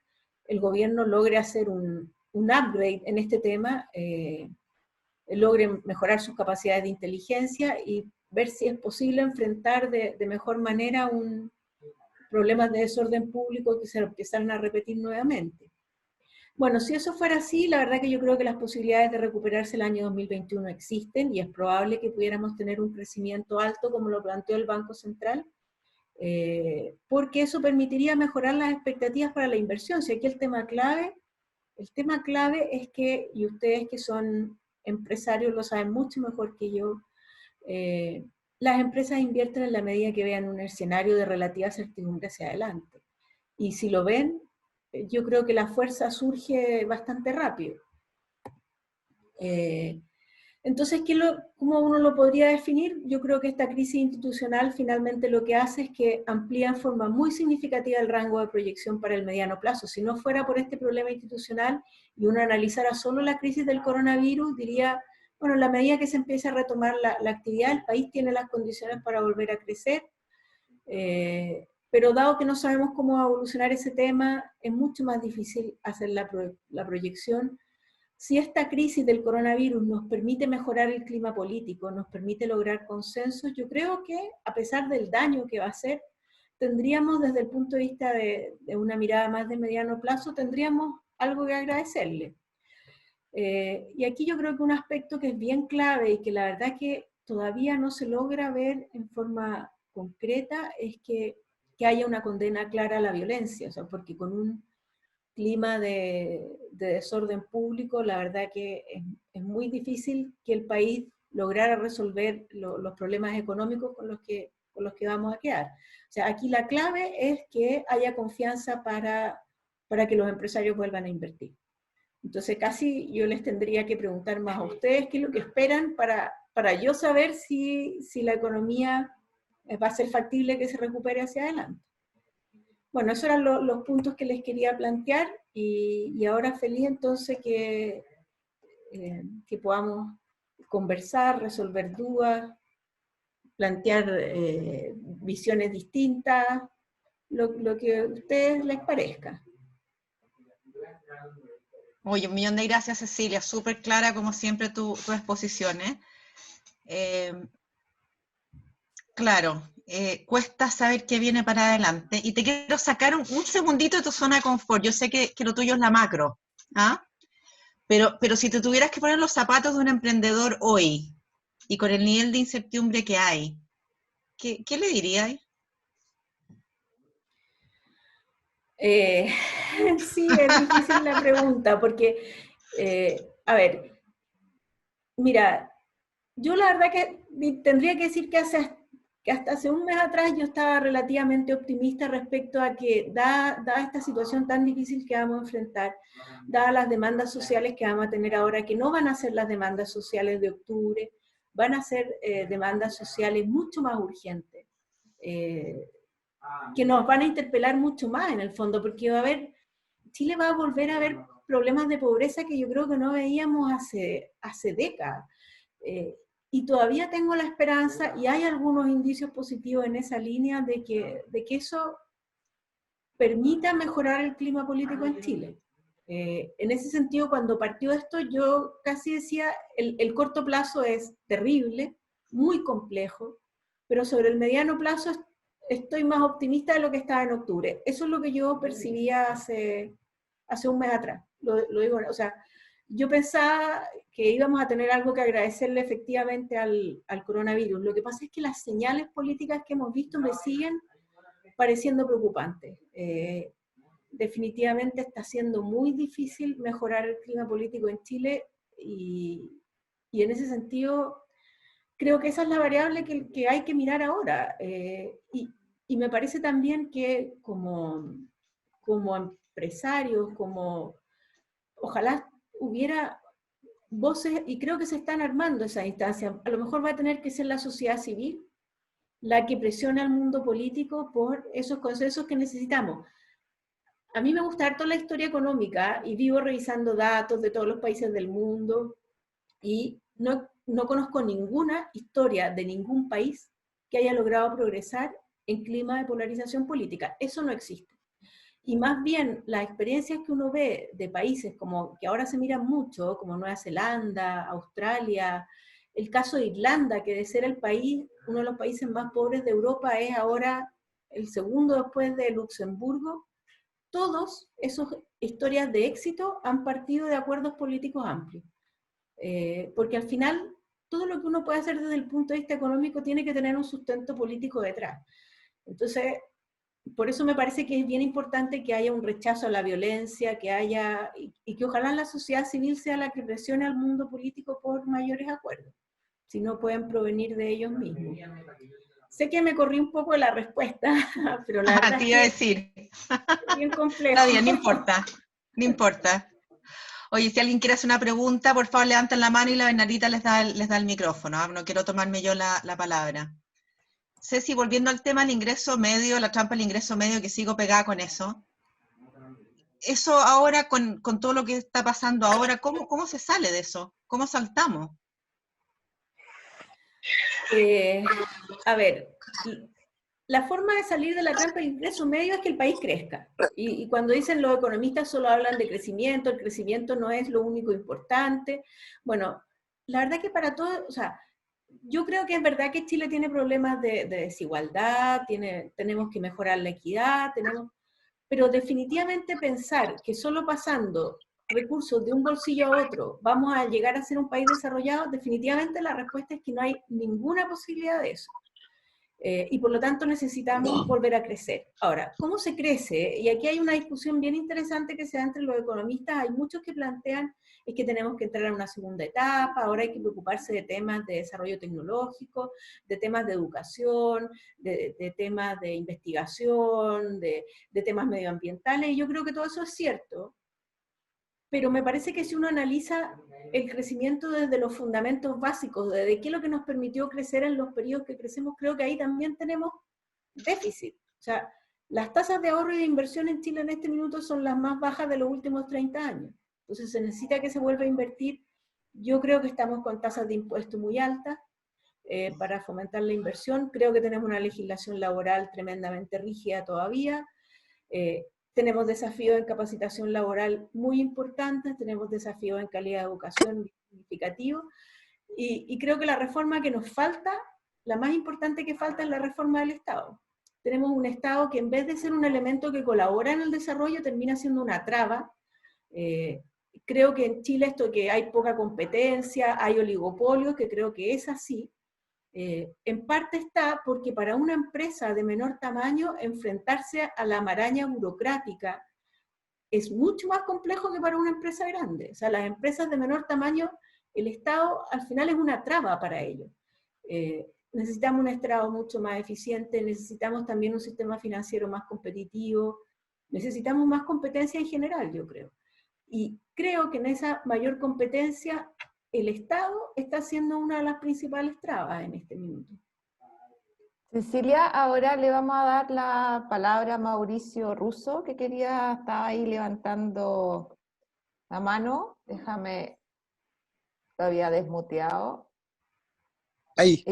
el gobierno logre hacer un upgrade en este tema, logre mejorar sus capacidades de inteligencia y ver si es posible enfrentar de mejor manera problemas de desorden público que se empezaron a repetir nuevamente. Bueno, si eso fuera así, la verdad que yo creo que las posibilidades de recuperarse el año 2021 existen, y es probable que pudiéramos tener un crecimiento alto como lo planteó el Banco Central, porque eso permitiría mejorar las expectativas para la inversión. Si aquí el tema clave es que, y ustedes que son empresarios lo saben mucho mejor que yo, las empresas invierten en la medida que vean un escenario de relativa certidumbre hacia adelante. Y si lo ven, yo creo que la fuerza surge bastante rápido. Entonces, ¿cómo uno lo podría definir? Yo creo que esta crisis institucional finalmente lo que hace es que amplía en forma muy significativa el rango de proyección para el mediano plazo. Si no fuera por este problema institucional y uno analizara solo la crisis del coronavirus, diría, bueno, en la medida que se empiece a retomar la actividad, el país tiene las condiciones para volver a crecer, pero dado que no sabemos cómo va a evolucionar ese tema, es mucho más difícil hacer la proyección. Si esta crisis del coronavirus nos permite mejorar el clima político, nos permite lograr consensos, yo creo que a pesar del daño que va a hacer, tendríamos desde el punto de vista de una mirada más de mediano plazo, tendríamos algo que agradecerle. Y aquí yo creo que un aspecto que es bien clave y que la verdad que todavía no se logra ver en forma concreta es que haya una condena clara a la violencia, o sea, porque con un clima de desorden público, la verdad que es muy difícil que el país lograra resolver los problemas económicos con los que vamos a quedar. O sea, aquí la clave es que haya confianza para que los empresarios vuelvan a invertir. Entonces casi yo les tendría que preguntar más a ustedes qué es lo que esperan para yo saber si la economía va a ser factible que se recupere hacia adelante. Bueno, esos eran los puntos que les quería plantear, y ahora feliz entonces que podamos conversar, resolver dudas, plantear visiones distintas, lo que a ustedes les parezca. Oye, un millón de gracias, Cecilia, súper clara como siempre tu exposición, claro, cuesta saber qué viene para adelante, y te quiero sacar un segundito de tu zona de confort. Yo sé que lo tuyo es la macro, ¿ah? Pero si te tuvieras que poner los zapatos de un emprendedor hoy, y con el nivel de incertidumbre que hay, ¿qué le dirías? Eh, sí, es difícil la pregunta, porque, a ver, mira, yo la verdad que tendría que decir que hasta hace un mes atrás yo estaba relativamente optimista respecto a que, dada esta situación tan difícil que vamos a enfrentar, dadas las demandas sociales que vamos a tener ahora, que no van a ser las demandas sociales de octubre, van a ser demandas sociales mucho más urgentes, eh, que nos van a interpelar mucho más en el fondo, porque va a haber, Chile va a volver a ver problemas de pobreza que yo creo que no veíamos hace décadas. Eh, y todavía tengo la esperanza, y hay algunos indicios positivos en esa línea, de que eso permita mejorar el clima político en Chile. En ese sentido, cuando partió esto, yo casi decía, el corto plazo es terrible, muy complejo, pero sobre el mediano plazo estoy más optimista de lo que estaba en octubre. Eso es lo que yo percibía hace un mes atrás. Lo digo, o sea, yo pensaba que íbamos a tener algo que agradecerle efectivamente al coronavirus. Lo que pasa es que las señales políticas que hemos visto me siguen pareciendo preocupantes. Definitivamente está siendo muy difícil mejorar el clima político en Chile y en ese sentido creo que esa es la variable que hay que mirar ahora. Y me parece también que como empresarios, ojalá hubiera voces, y creo que se están armando esas instancias. A lo mejor va a tener que ser la sociedad civil la que presiona al mundo político por esos consensos que necesitamos. A mí me gusta harto la historia económica y vivo revisando datos de todos los países del mundo y no conozco ninguna historia de ningún país que haya logrado progresar en clima de polarización política. Eso no existe. Y más bien las experiencias que uno ve de países como que ahora se miran mucho, como Nueva Zelanda, Australia, el caso de Irlanda, que de ser el país, uno de los países más pobres de Europa, es ahora el segundo después de Luxemburgo. Todos esas historias de éxito han partido de acuerdos políticos amplios. Porque al final todo lo que uno puede hacer desde el punto de vista económico tiene que tener un sustento político detrás. Entonces, por eso me parece que es bien importante que haya un rechazo a la violencia, que haya, y que ojalá la sociedad civil sea la que presione al mundo político por mayores acuerdos, si no pueden provenir de ellos mismos. Sé que me corrí un poco de la respuesta, pero la verdad Te es iba a que decir. es bien complejo. Está bien, no importa, no importa. Oye, si alguien quiere hacer una pregunta, por favor levanten la mano y la Bernardita les da el micrófono. No quiero tomarme yo la palabra. Ceci, volviendo al tema del ingreso medio, la trampa del ingreso medio, que sigo pegada con eso. Eso ahora, con todo lo que está pasando ahora, ¿cómo se sale de eso? ¿Cómo saltamos? A ver, la forma de salir de la trampa del ingreso medio es que el país crezca. Y cuando dicen los economistas solo hablan de crecimiento, el crecimiento no es lo único importante. Bueno, la verdad que para todo, o sea, yo creo que es verdad que Chile tiene problemas de desigualdad, tenemos que mejorar la equidad, pero definitivamente pensar que solo pasando recursos de un bolsillo a otro vamos a llegar a ser un país desarrollado, definitivamente la respuesta es que no hay ninguna posibilidad de eso. Y por lo tanto necesitamos volver a crecer. Ahora, ¿cómo se crece? Y aquí hay una discusión bien interesante que se da entre los economistas. Hay muchos que plantean es que tenemos que entrar a una segunda etapa, ahora hay que preocuparse de temas de desarrollo tecnológico, de temas de educación, de temas de investigación, de temas medioambientales, y yo creo que todo eso es cierto, pero me parece que si uno analiza el crecimiento desde los fundamentos básicos, desde qué es lo que nos permitió crecer en los periodos que crecemos, creo que ahí también tenemos déficit. O sea, las tasas de ahorro y de inversión en Chile en este minuto son las más bajas de los últimos 30 años. Entonces se necesita que se vuelva a invertir. Yo creo que estamos con tasas de impuesto muy altas para fomentar la inversión. Creo que tenemos una legislación laboral tremendamente rígida todavía. Tenemos desafíos en capacitación laboral muy importantes, tenemos desafíos en calidad de educación significativos, y creo que la reforma que nos falta, la más importante que falta es la reforma del Estado. Tenemos un Estado que en vez de ser un elemento que colabora en el desarrollo, termina siendo una traba. Creo que en Chile esto que hay poca competencia, hay oligopolios, que creo que es así, En parte está porque para una empresa de menor tamaño enfrentarse a la maraña burocrática es mucho más complejo que para una empresa grande. O sea, las empresas de menor tamaño, el Estado al final es una traba para ellos. Necesitamos un Estado mucho más eficiente, necesitamos también un sistema financiero más competitivo, necesitamos más competencia en general, yo creo. Y creo que en esa mayor competencia el Estado está siendo una de las principales trabas en este minuto. Cecilia, ahora le vamos a dar la palabra a Mauricio Russo, que estaba ahí levantando la mano. Déjame, todavía desmuteado. Ahí.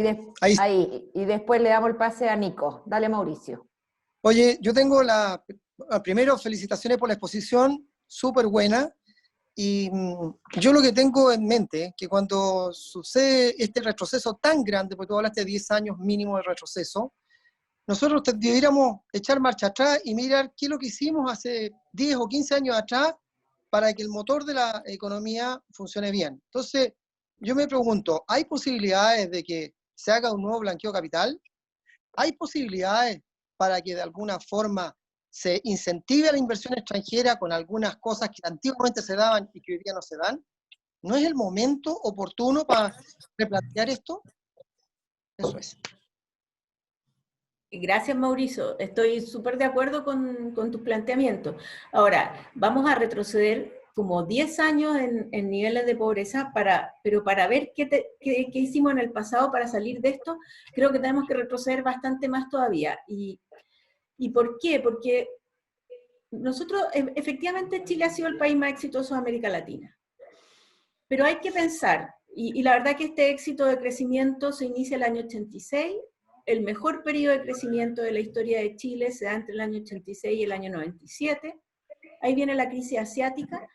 Ahí. Y después le damos el pase a Nico. Dale, Mauricio. Oye, yo tengo primero, felicitaciones por la exposición, súper buena. Y yo lo que tengo en mente, que cuando sucede este retroceso tan grande, porque tú hablaste de 10 años mínimo de retroceso, nosotros debiéramos echar marcha atrás y mirar qué es lo que hicimos hace 10 o 15 años atrás para que el motor de la economía funcione bien. Entonces, yo me pregunto, ¿hay posibilidades de que se haga un nuevo blanqueo capital? ¿Hay posibilidades para que de alguna forma se incentive a la inversión extranjera con algunas cosas que antiguamente se daban y que hoy día no se dan? ¿No es el momento oportuno para replantear esto? Eso es. Gracias, Mauricio. Estoy súper de acuerdo con tu planteamiento. Ahora, vamos a retroceder como 10 años en niveles de pobreza, pero para ver qué hicimos en el pasado para salir de esto, creo que tenemos que retroceder bastante más todavía. ¿Y por qué? Porque nosotros, efectivamente, Chile ha sido el país más exitoso de América Latina. Pero hay que pensar, y la verdad que este éxito de crecimiento se inicia el año 86, el mejor periodo de crecimiento de la historia de Chile se da entre el año 86 y el año 97, ahí viene la crisis asiática,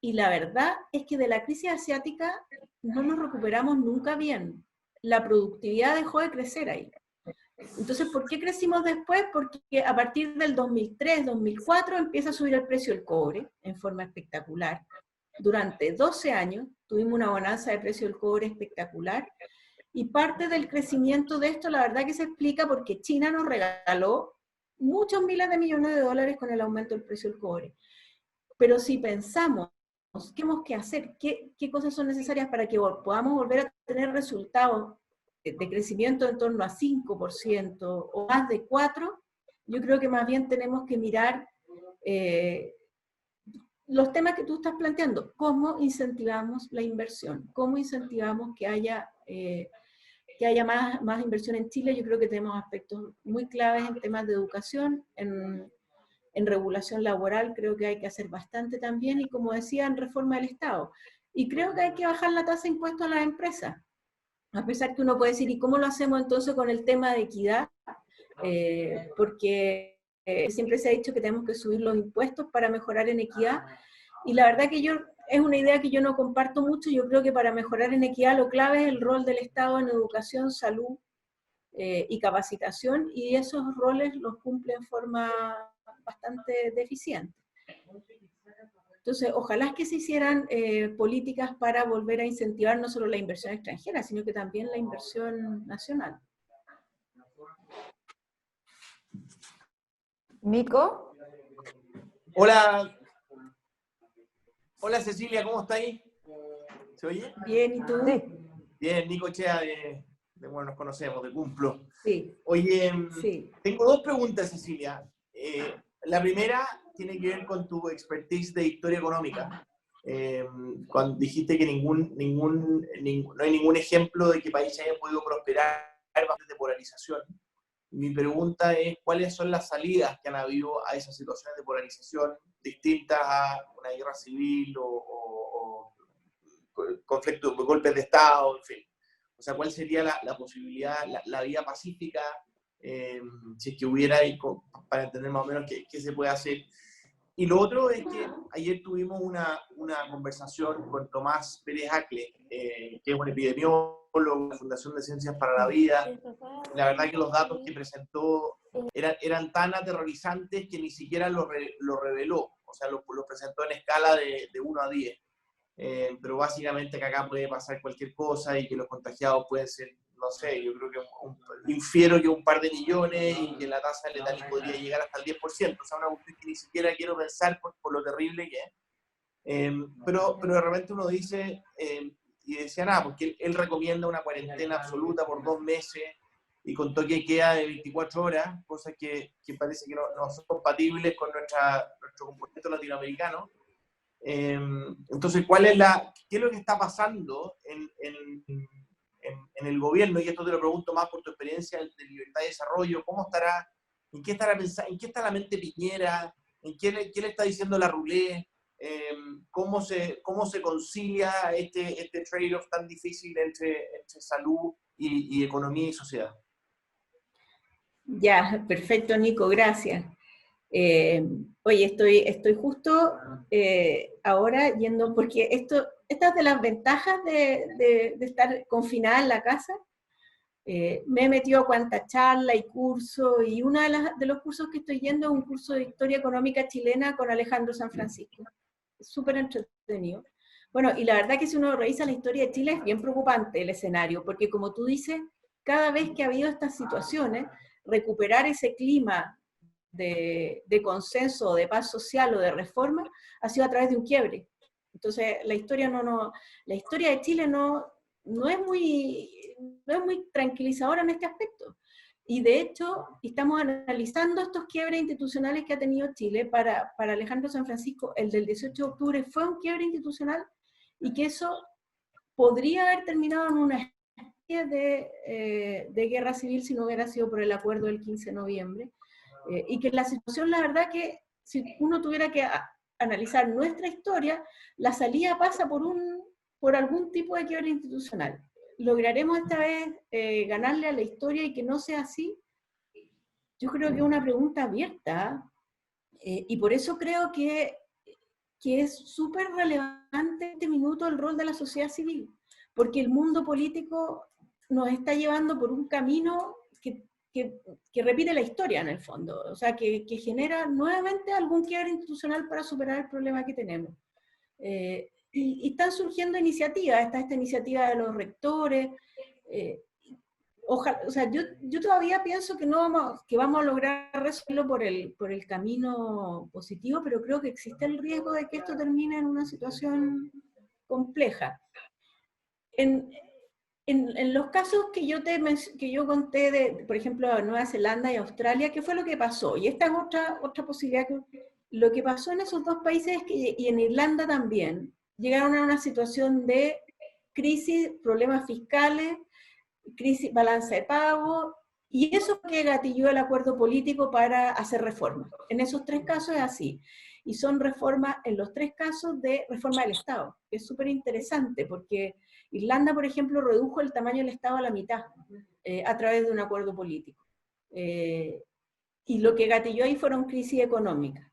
y la verdad es que de la crisis asiática no nos recuperamos nunca bien. La productividad dejó de crecer ahí. Entonces, ¿por qué crecimos después? Porque a partir del 2003, 2004 empieza a subir el precio del cobre en forma espectacular. Durante 12 años tuvimos una bonanza de precio del cobre espectacular, y parte del crecimiento de esto, la verdad que se explica porque China nos regaló muchos miles de millones de dólares con el aumento del precio del cobre. Pero si pensamos, ¿qué tenemos que hacer? ¿Qué cosas son necesarias para que podamos volver a tener resultados de crecimiento en torno a 5% o más de 4%? Yo creo que más bien tenemos que mirar los temas que tú estás planteando. ¿Cómo incentivamos la inversión? ¿Cómo incentivamos que haya más inversión en Chile? Yo creo que tenemos aspectos muy claves en temas de educación, en regulación laboral, creo que hay que hacer bastante también, y como decía, en reforma del Estado. Y creo que hay que bajar la tasa de impuestos a las empresas. A pesar que uno puede decir, ¿y cómo lo hacemos entonces con el tema de equidad? Porque siempre se ha dicho que tenemos que subir los impuestos para mejorar en equidad, y la verdad que es una idea que yo no comparto mucho. Yo creo que para mejorar en equidad lo clave es el rol del Estado en educación, salud y capacitación, y esos roles los cumple en forma bastante deficiente. Entonces, ojalá que se hicieran políticas para volver a incentivar no solo la inversión extranjera, sino que también la inversión nacional. Nico. Hola. Hola Cecilia, ¿cómo está ahí? ¿Se oye? Bien, ¿y tú? Sí. Bien, Nico Chea, bueno, nos conocemos, de Cumplo. Sí. Oye, sí. Tengo dos preguntas, Cecilia. La primera tiene que ver con tu expertise de historia económica. Cuando dijiste que no hay ningún ejemplo de que países hayan podido prosperar de polarización. Mi pregunta es, ¿cuáles son las salidas que han habido a esas situaciones de polarización distintas a una guerra civil o conflictos, golpes de Estado, en fin? O sea, ¿cuál sería la posibilidad, la vía pacífica, si es que hubiera, para entender más o menos qué se puede hacer? Y lo otro es que ayer tuvimos una conversación con Tomás Pérez Acle, que es un epidemiólogo de la Fundación de Ciencias para la Vida. La verdad que los datos que presentó eran tan aterrorizantes que ni siquiera los reveló. O sea, los presentó en escala de 1 a 10. pero básicamente que acá puede pasar cualquier cosa y que los contagiados pueden ser, no sé, yo creo que infiero que un par de millones y que la tasa de letalidad podría llegar hasta el 10%, o sea, una cuestión que ni siquiera quiero pensar por lo terrible que es. Pero de repente uno dice, y decía nada, porque él recomienda una cuarentena absoluta por 2 meses y con toque de queda de 24 horas, cosas que parece que no son compatibles con nuestro comportamiento latinoamericano. Entonces, ¿qué es lo que está pasando en el gobierno? Y esto te lo pregunto más por tu experiencia de libertad y desarrollo. ¿En qué está la mente Piñera? ¿Qué le está diciendo la Rulé? ¿Cómo se concilia este trade-off tan difícil entre salud y economía y sociedad? Ya, perfecto, Nico, gracias. Oye, estoy justo ahora yendo, porque estas de las ventajas de estar confinada en la casa, me he metido a cuanta charla y curso, y uno de los cursos que estoy yendo es un curso de Historia Económica Chilena con Alejandro San Francisco. Es súper entretenido. Bueno, y la verdad que si uno revisa la historia de Chile es bien preocupante el escenario, porque como tú dices, cada vez que ha habido estas situaciones, recuperar ese clima de consenso, de paz social o de reforma, ha sido a través de un quiebre. Entonces, la historia de Chile no es muy tranquilizadora en este aspecto. Y de hecho, estamos analizando estos quiebres institucionales que ha tenido Chile. Para Alejandro San Francisco, el del 18 de octubre fue un quiebre institucional, y que eso podría haber terminado en una especie de guerra civil si no hubiera sido por el acuerdo del 15 de noviembre. Y que la situación, la verdad que si uno tuviera que analizar nuestra historia, la salida pasa por algún tipo de quiebre institucional. ¿Lograremos esta vez ganarle a la historia y que no sea así? Yo creo que es una pregunta abierta, y por eso creo que es súper relevante en este minuto el rol de la sociedad civil, porque el mundo político nos está llevando por un camino que repite la historia en el fondo, o sea, que genera nuevamente algún quiebre institucional para superar el problema que tenemos. Y están surgiendo iniciativas, está esta iniciativa de los rectores, ojalá, o sea, yo todavía pienso que vamos a lograr resolverlo por el camino positivo, pero creo que existe el riesgo de que esto termine en una situación compleja. En los casos que yo conté, por ejemplo, Nueva Zelanda y Australia, ¿qué fue lo que pasó? Y esta es otra posibilidad. Lo que pasó en esos dos países y en Irlanda también, llegaron a una situación de crisis, problemas fiscales, crisis, balanza de pago, y eso fue que gatilló el acuerdo político para hacer reformas. En esos 3 casos es así. Y son reformas, en los 3 casos, de reforma del Estado, que es súper interesante, porque Irlanda, por ejemplo, redujo el tamaño del Estado a la mitad, a través de un acuerdo político. Y lo que gatilló ahí fueron crisis económicas.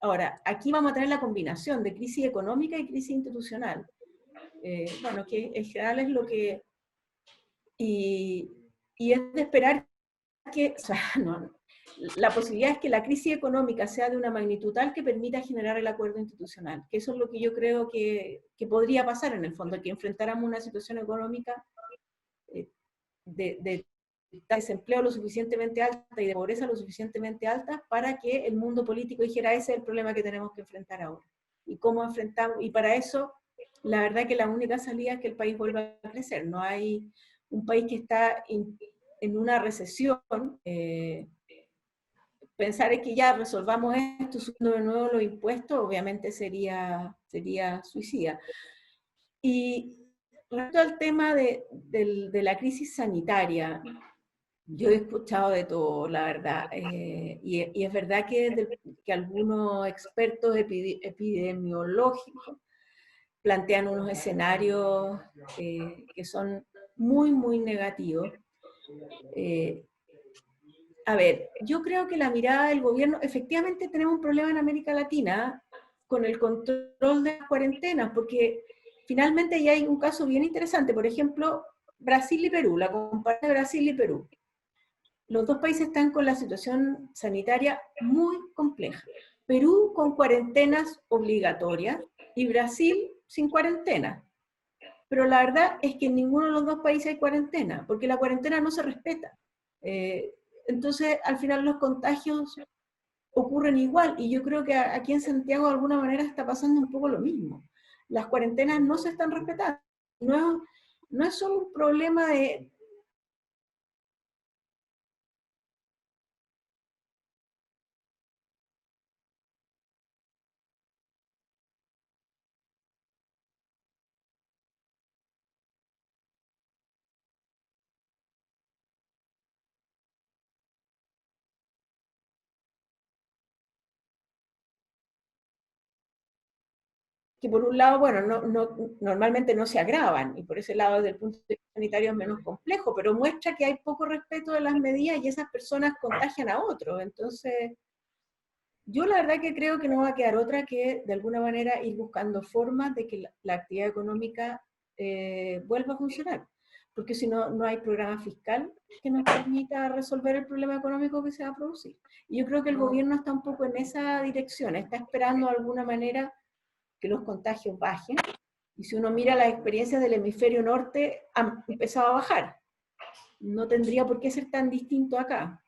Ahora, aquí vamos a tener la combinación de crisis económica y crisis institucional. Bueno, que en general es lo que... Y es de esperar que... O sea, la posibilidad es que la crisis económica sea de una magnitud tal que permita generar el acuerdo institucional, que eso es lo que yo creo que podría pasar en el fondo, que enfrentáramos una situación económica de desempleo lo suficientemente alta y de pobreza lo suficientemente alta para que el mundo político dijera, ese es el problema que tenemos que enfrentar ahora. Y cómo enfrentamos, y para eso, la verdad que la única salida es que el país vuelva a crecer. No hay un país que está en una recesión, pensar que ya resolvamos esto subiendo de nuevo los impuestos, obviamente sería suicida. Y respecto al tema de la crisis sanitaria, yo he escuchado de todo, la verdad, y es verdad que algunos expertos epidemiológicos plantean unos escenarios que son muy, muy negativos. A ver, yo creo que la mirada del gobierno, efectivamente tenemos un problema en América Latina con el control de las cuarentenas, porque finalmente ya hay un caso bien interesante, por ejemplo, Brasil y Perú, la comparación de Brasil y Perú. Los dos países están con la situación sanitaria muy compleja. Perú con cuarentenas obligatorias y Brasil sin cuarentena. Pero la verdad es que en ninguno de los dos países hay cuarentena, porque la cuarentena no se respeta. Entonces, al final los contagios ocurren igual, y yo creo que aquí en Santiago de alguna manera está pasando un poco lo mismo. Las cuarentenas no se están respetando. No es solo un problema de... que por un lado, bueno, normalmente no se agravan, y por ese lado desde el punto de vista sanitario es menos complejo, pero muestra que hay poco respeto de las medidas y esas personas contagian a otros. Entonces, yo la verdad que creo que no va a quedar otra que de alguna manera ir buscando formas de que la actividad económica vuelva a funcionar, porque si no, no hay programa fiscal que nos permita resolver el problema económico que se va a producir. Y yo creo que el gobierno está un poco en esa dirección, está esperando de alguna manera que los contagios bajen, y si uno mira las experiencias del hemisferio norte, han empezado a bajar. No tendría por qué ser tan distinto acá.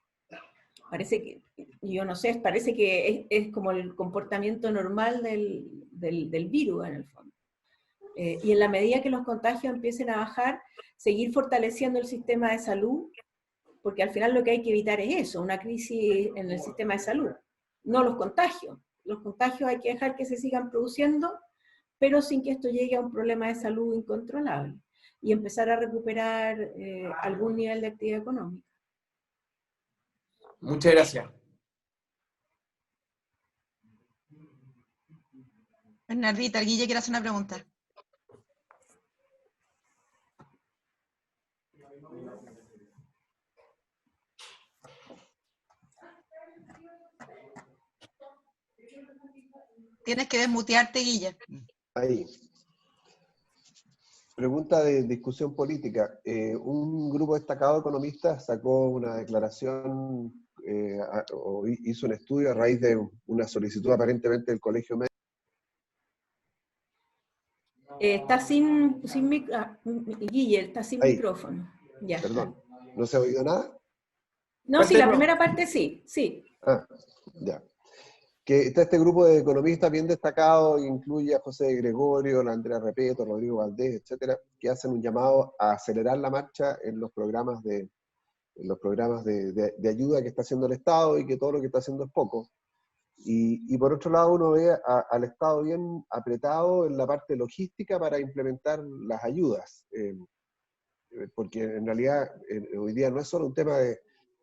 Parece que, yo no sé, parece que es como el comportamiento normal del virus en el fondo. Y en la medida que los contagios empiecen a bajar, seguir fortaleciendo el sistema de salud, porque al final lo que hay que evitar es eso, una crisis en el sistema de salud, no los contagios. Los contagios hay que dejar que se sigan produciendo, pero sin que esto llegue a un problema de salud incontrolable, y empezar a recuperar algún nivel de actividad económica. Muchas gracias. Bernardita, el Guille quiere hacer una pregunta. Tienes que desmutearte, Guille. Ahí. Pregunta de discusión política. Un grupo destacado de economistas sacó una declaración o hizo un estudio a raíz de una solicitud aparentemente del Colegio Médico. Está sin Guille, está sin Ahí. micrófono. Ya. Perdón, ¿no se ha oído nada? No, sí, la primera parte sí, sí. Ah, ya. Que está este grupo de economistas bien destacados, incluye a José Gregorio, a Andrea Repeto, Rodrigo Valdés, etcétera, que hacen un llamado a acelerar la marcha en los programas de ayuda que está haciendo el Estado, y que todo lo que está haciendo es poco. Y por otro lado uno ve al Estado bien apretado en la parte logística para implementar las ayudas, porque en realidad hoy día no es solo un tema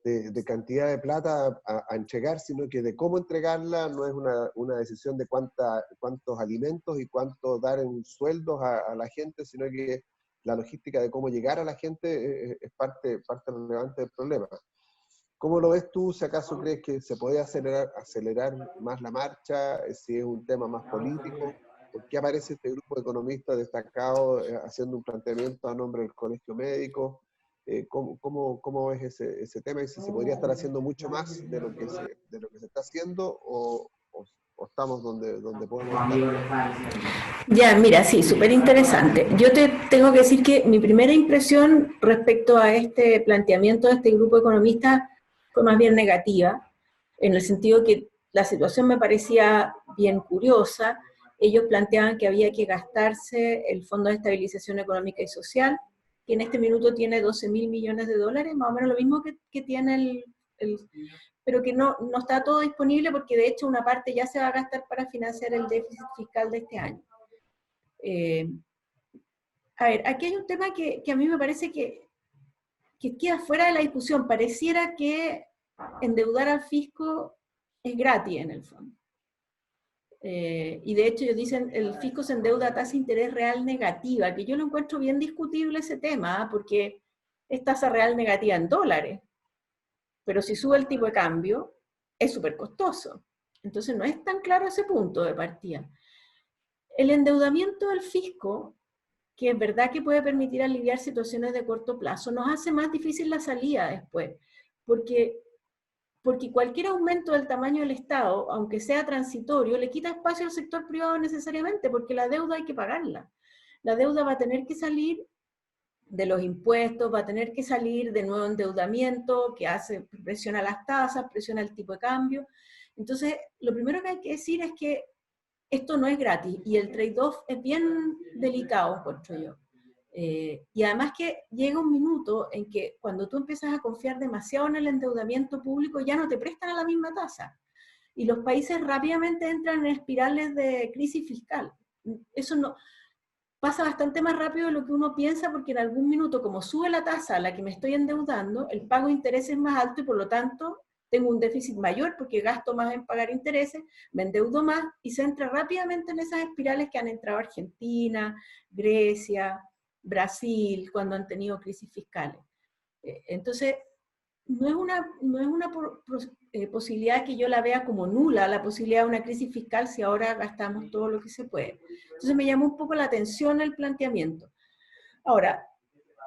de cantidad de plata a entregar, sino que de cómo entregarla. No es una decisión de cuántos alimentos y cuánto dar en sueldos a la gente, sino que la logística de cómo llegar a la gente es parte relevante del problema. ¿Cómo lo ves tú? Si acaso crees que se puede acelerar más la marcha, si es un tema más político. ¿Por qué aparece este grupo de economistas destacados haciendo un planteamiento a nombre del Colegio Médico? ¿Cómo ves ese tema? Y si se podría estar haciendo mucho más de lo que se está haciendo, o estamos donde podemos estar. Ya, mira, sí, súper interesante. Yo te tengo que decir que mi primera impresión respecto a este planteamiento de este grupo de economistas fue más bien negativa, en el sentido que la situación me parecía bien curiosa. Ellos planteaban que había que gastarse el Fondo de Estabilización Económica y Social, que en este minuto tiene 12.000 millones de dólares, más o menos lo mismo que tiene pero que no está todo disponible, porque de hecho una parte ya se va a gastar para financiar el déficit fiscal de este año. A ver, aquí hay un tema que a mí me parece que queda fuera de la discusión. Pareciera que endeudar al fisco es gratis en el fondo. Y de hecho ellos dicen el fisco se endeuda a tasa de interés real negativa, que yo lo encuentro bien discutible ese tema, porque es tasa real negativa en dólares, pero si sube el tipo de cambio es súper costoso. Entonces no es tan claro ese punto de partida. El endeudamiento del fisco, que es verdad que puede permitir aliviar situaciones de corto plazo, nos hace más difícil la salida después, porque porque cualquier aumento del tamaño del Estado, aunque sea transitorio, le quita espacio al sector privado necesariamente, porque la deuda hay que pagarla. La deuda va a tener que salir de los impuestos, va a tener que salir de nuevo endeudamiento, que presiona las tasas, presiona el tipo de cambio. Entonces, lo primero que hay que decir es que esto no es gratis, y el trade-off es bien delicado, encuentro yo. Y además que llega un minuto en que cuando tú empiezas a confiar demasiado en el endeudamiento público, ya no te prestan a la misma tasa. Y los países rápidamente entran en espirales de crisis fiscal. Eso no pasa bastante más rápido de lo que uno piensa, porque en algún minuto, como sube la tasa a la que me estoy endeudando, el pago de intereses es más alto y por lo tanto tengo un déficit mayor porque gasto más en pagar intereses, me endeudo más y se entra rápidamente en esas espirales que han entrado Argentina, Grecia, Brasil, cuando han tenido crisis fiscales. Entonces, no es una posibilidad que yo la vea como nula, la posibilidad de una crisis fiscal si ahora gastamos todo lo que se puede. Entonces me llamó un poco la atención el planteamiento. Ahora,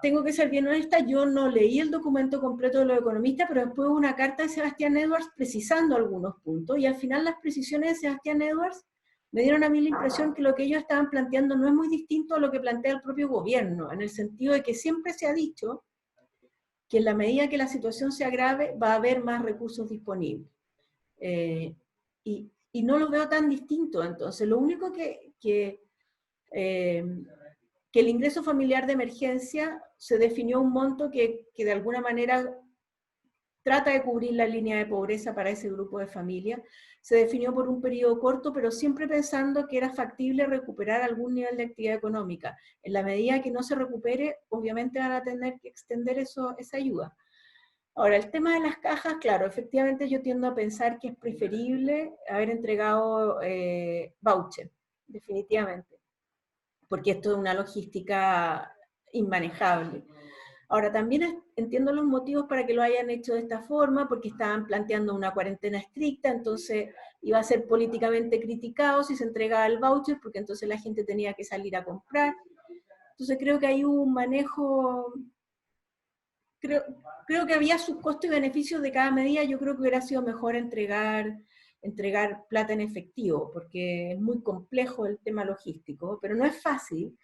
tengo que ser bien honesta, yo no leí el documento completo de los economistas, pero después hubo una carta de Sebastián Edwards precisando algunos puntos, y al final las precisiones de Sebastián Edwards me dieron a mí la impresión que lo que ellos estaban planteando no es muy distinto a lo que plantea el propio gobierno, en el sentido de que siempre se ha dicho que en la medida que la situación se agrave va a haber más recursos disponibles. Y no lo veo tan distinto, entonces lo único que el ingreso familiar de emergencia se definió un monto que de alguna manera trata de cubrir la línea de pobreza para ese grupo de familias. Se definió por un periodo corto, pero siempre pensando que era factible recuperar algún nivel de actividad económica. En la medida que no se recupere, obviamente van a tener que extender esa ayuda. Ahora, el tema de las cajas, claro, efectivamente yo tiendo a pensar que es preferible haber entregado voucher, definitivamente, porque esto es una logística inmanejable. Ahora, también entiendo los motivos para que lo hayan hecho de esta forma, porque estaban planteando una cuarentena estricta, entonces iba a ser políticamente criticado si se entregaba el voucher, porque entonces la gente tenía que salir a comprar. Entonces creo que hay un manejo, creo que había sus costos y beneficios de cada medida. Yo creo que hubiera sido mejor entregar plata en efectivo, porque es muy complejo el tema logístico, pero no es fácil.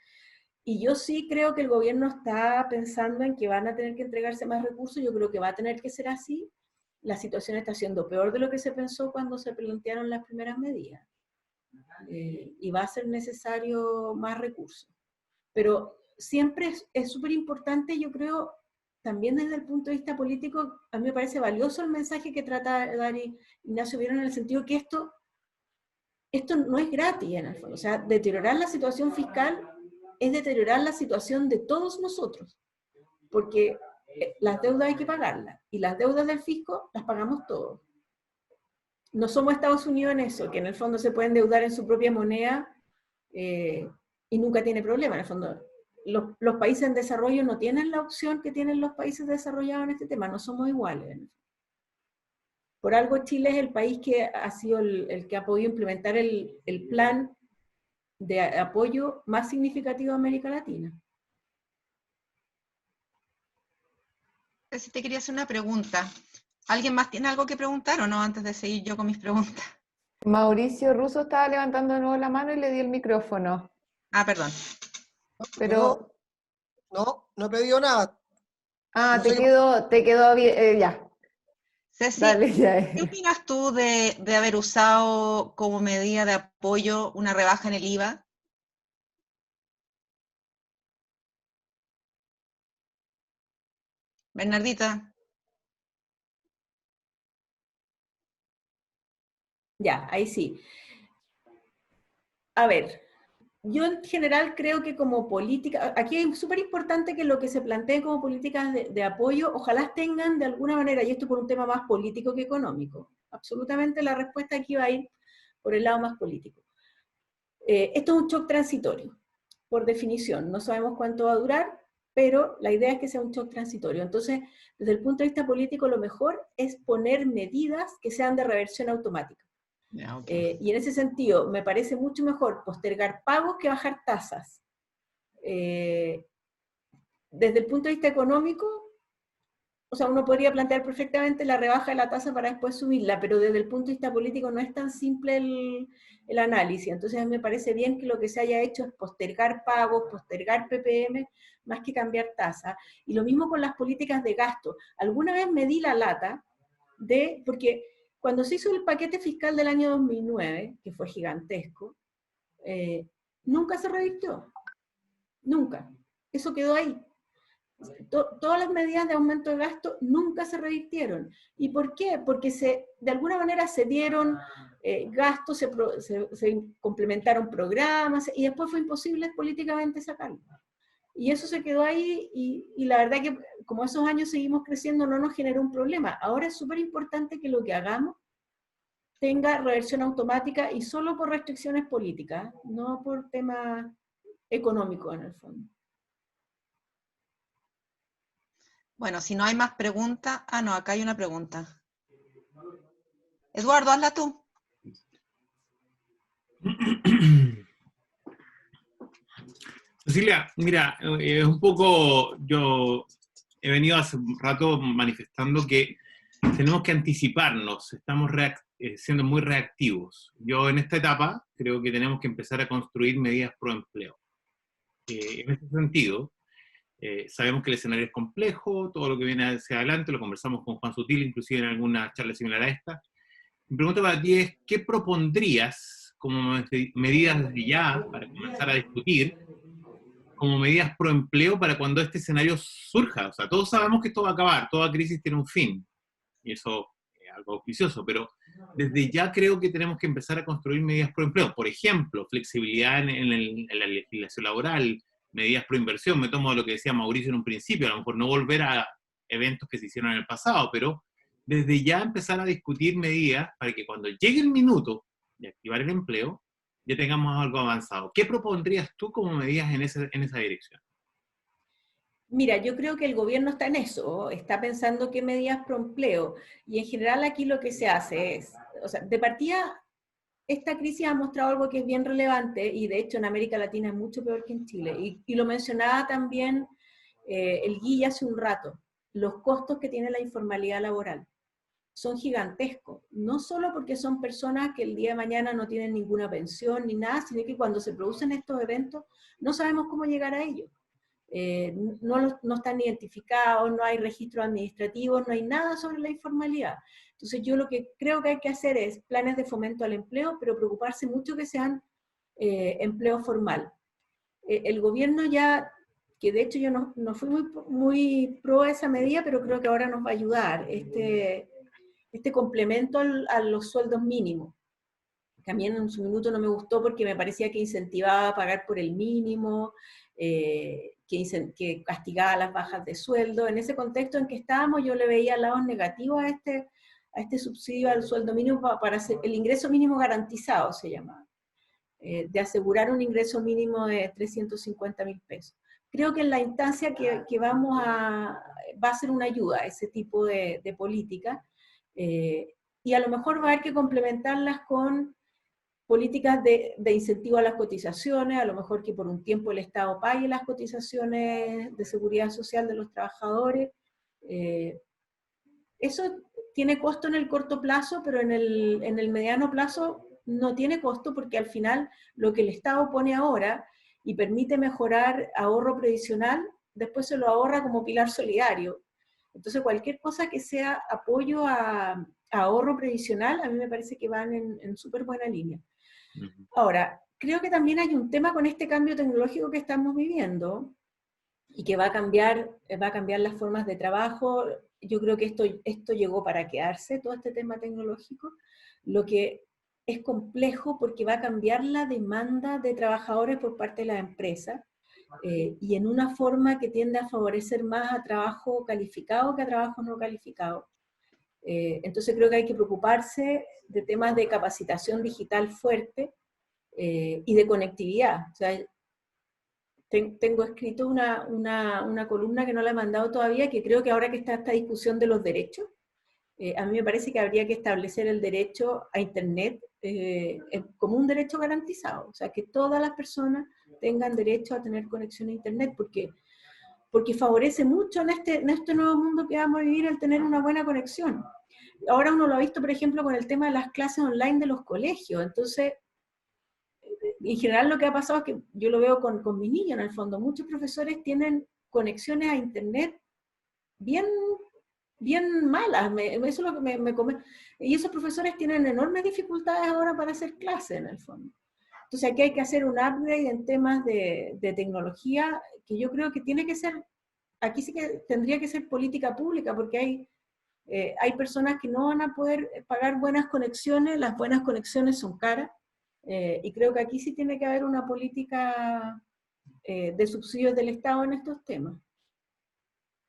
Y yo sí creo que el gobierno está pensando en que van a tener que entregarse más recursos. Yo creo que va a tener que ser así. La situación está siendo peor de lo que se pensó cuando se plantearon las primeras medidas. Y va a ser necesario más recursos. Pero siempre es súper importante, yo creo, también desde el punto de vista político, a mí me parece valioso el mensaje que trata de dar Ignacio Viera, en el sentido que esto no es gratis en el fondo. O sea, deteriorar la situación fiscal es deteriorar la situación de todos nosotros, porque las deudas hay que pagarlas, y las deudas del fisco las pagamos todos. No somos Estados Unidos en eso, que en el fondo se puede endeudar en su propia moneda y nunca tiene problema. En el fondo, los países en desarrollo no tienen la opción que tienen los países desarrollados en este tema, no somos iguales. Por algo Chile es el país que ha sido el que ha podido implementar el plan de apoyo más significativo de América Latina. Si te quería hacer una pregunta. ¿Alguien más tiene algo que preguntar o no, antes de seguir yo con mis preguntas? Mauricio Russo estaba levantando de nuevo la mano y le di el micrófono. Ah, perdón. Pero... No he pedido nada. Ah, No te quedó bien, ya. Ceci, Dale, ya. ¿qué opinas tú de haber usado como medida de apoyo una rebaja en el IVA? Bernardita. Ya, ahí sí. A ver, yo en general creo que como política, aquí es súper importante que lo que se plantee como políticas de apoyo, ojalá tengan de alguna manera, y esto por un tema más político que económico, absolutamente la respuesta aquí va a ir por el lado más político. Esto es un shock transitorio, por definición, no sabemos cuánto va a durar, pero la idea es que sea un shock transitorio. Entonces, desde el punto de vista político, lo mejor es poner medidas que sean de reversión automática. Yeah, okay. Y en ese sentido, me parece mucho mejor postergar pagos que bajar tasas. Desde el punto de vista económico, o sea, uno podría plantear perfectamente la rebaja de la tasa para después subirla, pero desde el punto de vista político no es tan simple el análisis. Entonces a mí me parece bien que lo que se haya hecho es postergar pagos, postergar PPM, más que cambiar tasa. Y lo mismo con las políticas de gasto. Alguna vez me di la lata porque cuando se hizo el paquete fiscal del año 2009, que fue gigantesco, nunca se revirtió. Nunca. Eso quedó ahí. Todas las medidas de aumento de gasto nunca se revirtieron. ¿Y por qué? Porque de alguna manera se dieron gastos, se complementaron programas, y después fue imposible políticamente sacarlo. Y eso se quedó ahí, y la verdad que como esos años seguimos creciendo no nos generó un problema. Ahora es súper importante que lo que hagamos tenga reversión automática y solo por restricciones políticas, no por temas económicos en el fondo. Bueno, si no hay más preguntas... Ah, no, acá hay una pregunta. Eduardo, hazla tú. Cecilia, mira, un poco yo he venido hace un rato manifestando que tenemos que anticiparnos, estamos siendo muy reactivos. Yo en esta etapa creo que tenemos que empezar a construir medidas pro empleo. En ese sentido, sabemos que el escenario es complejo, todo lo que viene hacia adelante, lo conversamos con Juan Sutil, inclusive en alguna charla similar a esta. Mi pregunta para ti es, ¿qué propondrías como medidas desde ya para comenzar a discutir, como medidas pro empleo para cuando este escenario surja? O sea, todos sabemos que esto va a acabar, toda crisis tiene un fin, y eso es algo auspicioso, pero desde ya creo que tenemos que empezar a construir medidas pro empleo. Por ejemplo, flexibilidad en la legislación laboral, medidas pro inversión. Me tomo lo que decía Mauricio en un principio, a lo mejor no volver a eventos que se hicieron en el pasado, pero desde ya empezar a discutir medidas para que cuando llegue el minuto de activar el empleo, ya tengamos algo avanzado. ¿Qué propondrías tú como medidas en esa dirección? Mira, yo creo que el gobierno está en eso, está pensando qué medidas pro empleo, y en general aquí lo que se hace es, o sea, de partida, esta crisis ha mostrado algo que es bien relevante, y de hecho en América Latina es mucho peor que en Chile, y lo mencionaba también el Guille hace un rato, los costos que tiene la informalidad laboral son gigantescos, no solo porque son personas que el día de mañana no tienen ninguna pensión ni nada, sino que cuando se producen estos eventos no sabemos cómo llegar a ellos. No están identificados, no hay registros administrativos, no hay nada sobre la informalidad. Entonces yo lo que creo que hay que hacer es planes de fomento al empleo, pero preocuparse mucho que sean empleo formal. El gobierno ya, que de hecho yo no fui muy pro a esa medida, pero creo que ahora nos va a ayudar, este complemento a los sueldos mínimos. Que a mí en su minuto no me gustó porque me parecía que incentivaba a pagar por el mínimo, que castigaba las bajas de sueldo. En ese contexto en que estábamos, yo le veía lados negativos a este subsidio al sueldo mínimo para hacer el ingreso mínimo garantizado, se llamaba, de asegurar un ingreso mínimo de 350.000 pesos. Creo que en la instancia que va a ser una ayuda a ese tipo de política, y a lo mejor va a haber que complementarlas con políticas de incentivo a las cotizaciones, a lo mejor que por un tiempo el Estado pague las cotizaciones de seguridad social de los trabajadores. Eso tiene costo en el corto plazo, pero en el mediano plazo no tiene costo, porque al final lo que el Estado pone ahora y permite mejorar ahorro previsional, después se lo ahorra como pilar solidario. Entonces cualquier cosa que sea apoyo a ahorro previsional, a mí me parece que van en súper buena línea. Ahora, creo que también hay un tema con este cambio tecnológico que estamos viviendo y que va a cambiar las formas de trabajo. Yo creo que esto llegó para quedarse, todo este tema tecnológico, lo que es complejo porque va a cambiar la demanda de trabajadores por parte de la empresa, y en una forma que tiende a favorecer más a trabajo calificado que a trabajo no calificado. Entonces creo que hay que preocuparse de temas de capacitación digital fuerte, y de conectividad. O sea, tengo escrito una columna que no la he mandado todavía, que creo que ahora que está esta discusión de los derechos, a mí me parece que habría que establecer el derecho a Internet como un derecho garantizado, o sea, que todas las personas tengan derecho a tener conexión a Internet, porque porque favorece mucho en este nuevo mundo que vamos a vivir el tener una buena conexión. Ahora uno lo ha visto, por ejemplo, con el tema de las clases online de los colegios. Entonces, en general lo que ha pasado es que yo lo veo con mis niños en el fondo. Muchos profesores tienen conexiones a internet bien malas. Eso es lo que me come. Y esos profesores tienen enormes dificultades ahora para hacer clases en el fondo. Entonces aquí hay que hacer un upgrade en temas de tecnología, que yo creo que tiene que ser, aquí sí que tendría que ser política pública, porque hay personas que no van a poder pagar buenas conexiones, las buenas conexiones son caras, y creo que aquí sí tiene que haber una política de subsidios del Estado en estos temas.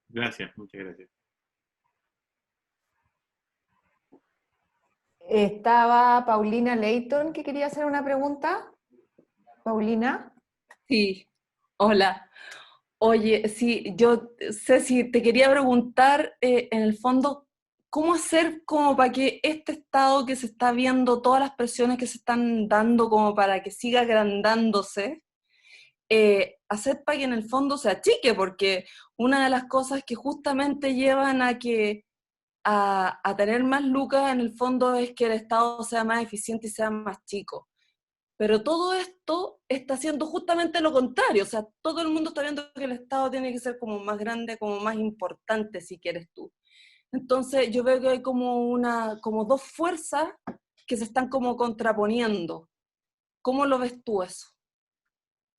Gracias, muchas gracias. Estaba Paulina Leighton, que quería hacer una pregunta. Paulina. Sí, hola. Oye, sí, yo, Ceci, te quería preguntar, en el fondo, ¿cómo hacer como para que este estado que se está viendo, todas las presiones que se están dando como para que siga agrandándose, hacer para que en el fondo se achique? Porque una de las cosas que justamente llevan a tener más lucas en el fondo es que el Estado sea más eficiente y sea más chico. Pero todo esto está haciendo justamente lo contrario. O sea, todo el mundo está viendo que el Estado tiene que ser como más grande, como más importante, si quieres tú. Entonces yo veo que hay como dos fuerzas que se están como contraponiendo. ¿Cómo lo ves tú eso?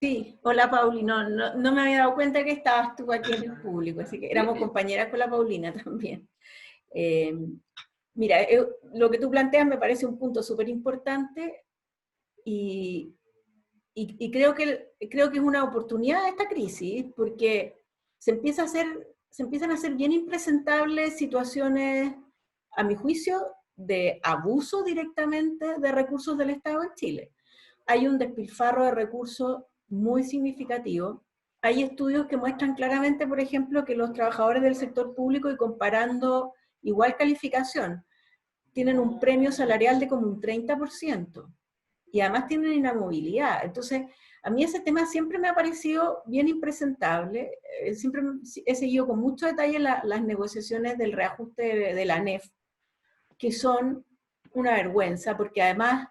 Sí, hola Pauli, no me había dado cuenta que estabas tú aquí en el público, así que éramos compañeras con la Paulina también. Mira, lo que tú planteas me parece un punto súper importante y creo que es una oportunidad de esta crisis, porque se empiezan a hacer bien impresentables situaciones, a mi juicio, de abuso directamente de recursos del Estado en Chile. Hay un despilfarro de recursos muy significativo. Hay estudios que muestran claramente, por ejemplo, que los trabajadores del sector público, y comparando igual calificación, tienen un premio salarial de como un 30%, y además tienen inamovilidad. Entonces, a mí ese tema siempre me ha parecido bien impresentable. Siempre he seguido con mucho detalle las negociaciones del reajuste de la ANEF, que son una vergüenza, porque además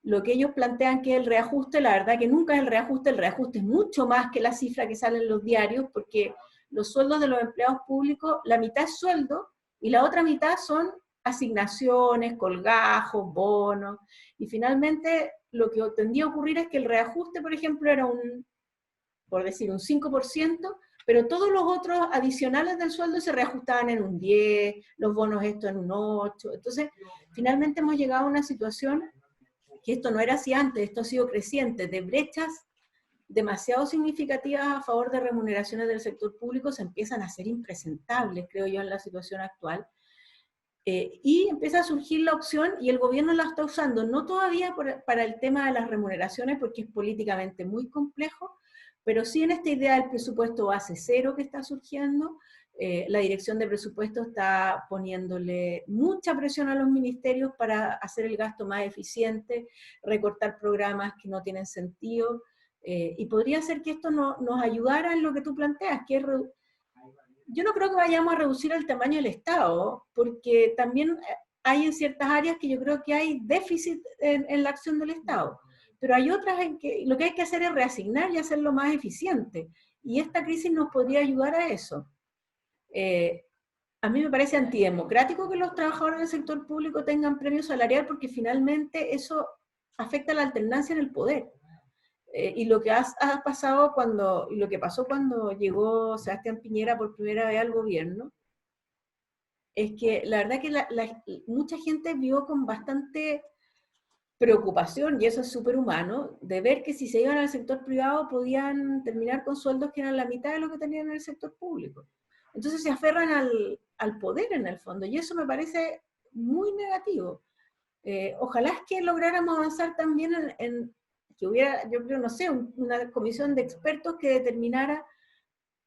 lo que ellos plantean que es el reajuste, la verdad que nunca es el reajuste es mucho más que la cifra que sale en los diarios, porque los sueldos de los empleados públicos, la mitad es sueldo y la otra mitad son asignaciones, colgajos, bonos, y finalmente lo que tendría a ocurrir es que el reajuste, por ejemplo, era por decir, un 5%, pero todos los otros adicionales del sueldo se reajustaban en un 10, los bonos esto en un 8, entonces finalmente hemos llegado a una situación que esto no era así antes, esto ha sido creciente, de brechas demasiado significativas a favor de remuneraciones del sector público se empiezan a ser impresentables, creo yo, en la situación actual. Y empieza a surgir la opción, y el gobierno la está usando, no todavía para el tema de las remuneraciones, porque es políticamente muy complejo, pero sí en esta idea del presupuesto base cero que está surgiendo. La dirección de presupuesto está poniéndole mucha presión a los ministerios para hacer el gasto más eficiente, recortar programas que no tienen sentido, y podría ser que esto nos ayudara en lo que tú planteas, que es yo no creo que vayamos a reducir el tamaño del Estado, porque también hay en ciertas áreas que yo creo que hay déficit en la acción del Estado, pero hay otras en que lo que hay que hacer es reasignar y hacerlo más eficiente, y esta crisis nos podría ayudar a eso. A mí me parece antidemocrático que los trabajadores del sector público tengan premio salarial, porque finalmente eso afecta la alternancia en el poder. Y lo que ha pasado lo que pasó cuando llegó Sebastián Piñera por primera vez al gobierno, es que la verdad que mucha gente vio con bastante preocupación, y eso es súper humano, de ver que si se iban al sector privado podían terminar con sueldos que eran la mitad de lo que tenían en el sector público. Entonces se aferran al poder en el fondo, y eso me parece muy negativo. Ojalá es que lográramos avanzar también que hubiera, yo creo, no sé, una comisión de expertos que determinara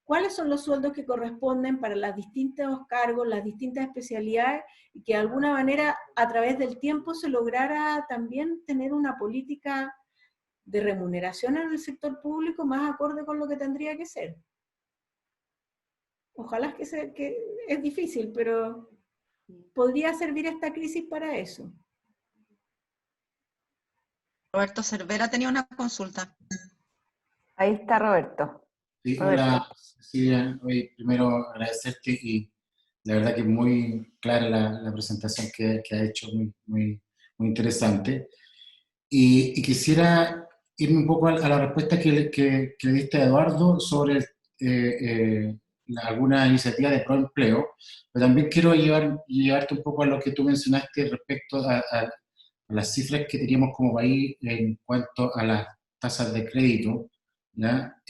cuáles son los sueldos que corresponden para los distintos cargos, las distintas especialidades, y que de alguna manera a través del tiempo se lograra también tener una política de remuneración en el sector público más acorde con lo que tendría que ser. Ojalá que es difícil, pero podría servir esta crisis para eso. Roberto Cervera tenía una consulta. Ahí está Roberto. Sí, Roberto. hola, Cecilia. Hoy primero agradecerte y la verdad que es muy clara la presentación que ha hecho, muy interesante. Y quisiera irme un poco a la respuesta que le diste a Eduardo sobre alguna iniciativa de proempleo, pero también quiero llevarte un poco a lo que tú mencionaste respecto a las cifras que teníamos como país en cuanto a las tasas de crédito, ¿ya?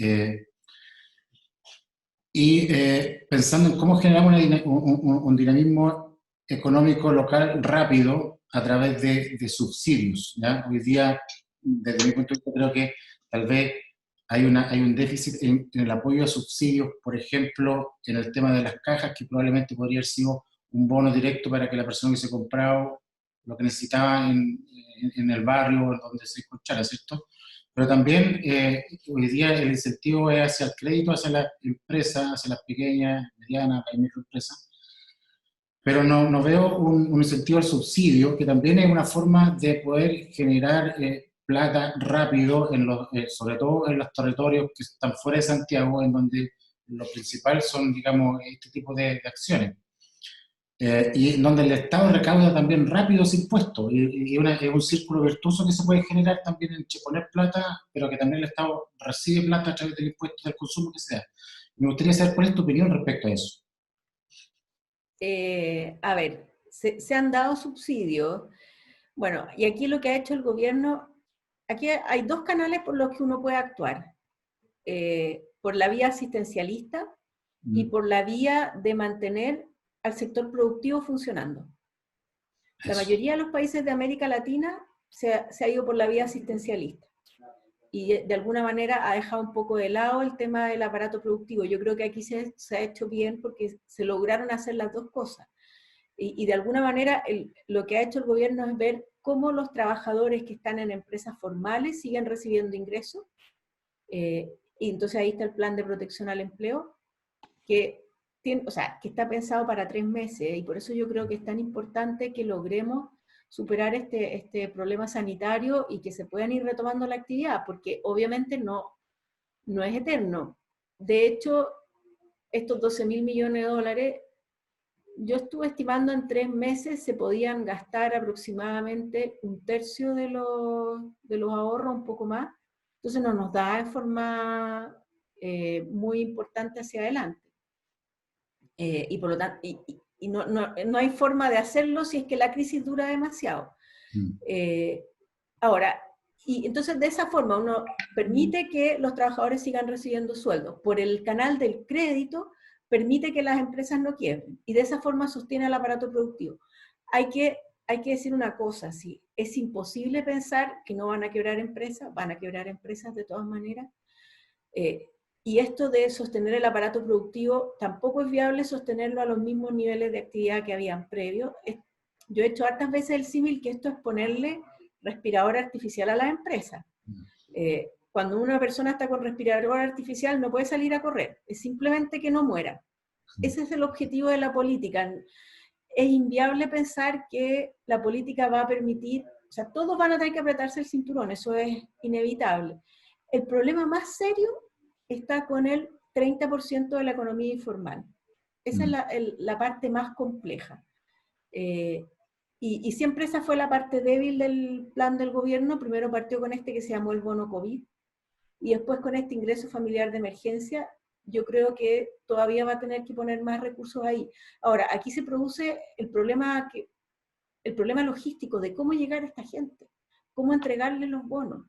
Pensando en cómo generamos un dinamismo económico local rápido a través de subsidios, ¿ya? Hoy día, desde mi punto de vista, creo que tal vez hay un déficit en el apoyo a subsidios, por ejemplo, en el tema de las cajas, que probablemente podría haber sido un bono directo para que la persona que se compraba lo que necesitaba en el barrio donde se encontrara, ¿cierto? Pero también hoy día el incentivo es hacia el crédito, hacia las empresas, hacia las pequeñas, medianas, las microempresas. Pero no veo un incentivo al subsidio, que también es una forma de poder generar plata rápido, sobre todo en los territorios que están fuera de Santiago, en donde lo principal son, digamos, este tipo de acciones. Y donde el Estado recauda también rápidos impuestos, y es un círculo virtuoso que se puede generar también en poner plata, pero que también el Estado recibe plata a través del impuesto del consumo que sea. Me gustaría saber cuál es tu opinión respecto a eso. A ver, se han dado subsidios. Bueno, y aquí lo que ha hecho el gobierno, aquí hay dos canales por los que uno puede actuar. Por la vía asistencialista y por la vía de mantener al sector productivo funcionando. La mayoría de los países de América Latina se ha ido por la vía asistencialista y de alguna manera ha dejado un poco de lado el tema del aparato productivo. Yo creo que aquí se ha hecho bien porque se lograron hacer las dos cosas. Y de alguna manera lo que ha hecho el gobierno es ver cómo los trabajadores que están en empresas formales siguen recibiendo ingresos. Y entonces ahí está el plan de protección al empleo, que está pensado para 3 meses, y por eso yo creo que es tan importante que logremos superar este problema sanitario y que se puedan ir retomando la actividad, porque obviamente no es eterno. De hecho, estos 12.000 millones de dólares, yo estuve estimando en 3 meses se podían gastar aproximadamente 1/3 de los ahorros, un poco más, entonces no nos da en forma muy importante hacia adelante. Y por lo tanto, no hay forma de hacerlo si es que la crisis dura demasiado. Ahora, y entonces de esa forma uno permite que los trabajadores sigan recibiendo sueldos. Por el canal del crédito, permite que las empresas no quiebren, y de esa forma sostiene el aparato productivo. Hay que decir una cosa, sí, es imposible pensar que no van a quebrar empresas, van a quebrar empresas de todas maneras. Y esto de sostener el aparato productivo, tampoco es viable sostenerlo a los mismos niveles de actividad que habían previo. Yo he hecho hartas veces el símil que esto es ponerle respirador artificial a las empresas. Cuando una persona está con respirador artificial no puede salir a correr, es simplemente que no muera. Ese es el objetivo de la política. Es inviable pensar que la política va a permitir, o sea, todos van a tener que apretarse el cinturón, eso es inevitable. El problema más serio está con el 30% de la economía informal. Esa es la parte más compleja. Y siempre esa fue la parte débil del plan del gobierno. Primero partió con este que se llamó el bono COVID, y después con este ingreso familiar de emergencia. Yo creo que todavía va a tener que poner más recursos ahí. Ahora, aquí se produce el problema logístico de cómo llegar a esta gente, cómo entregarle los bonos.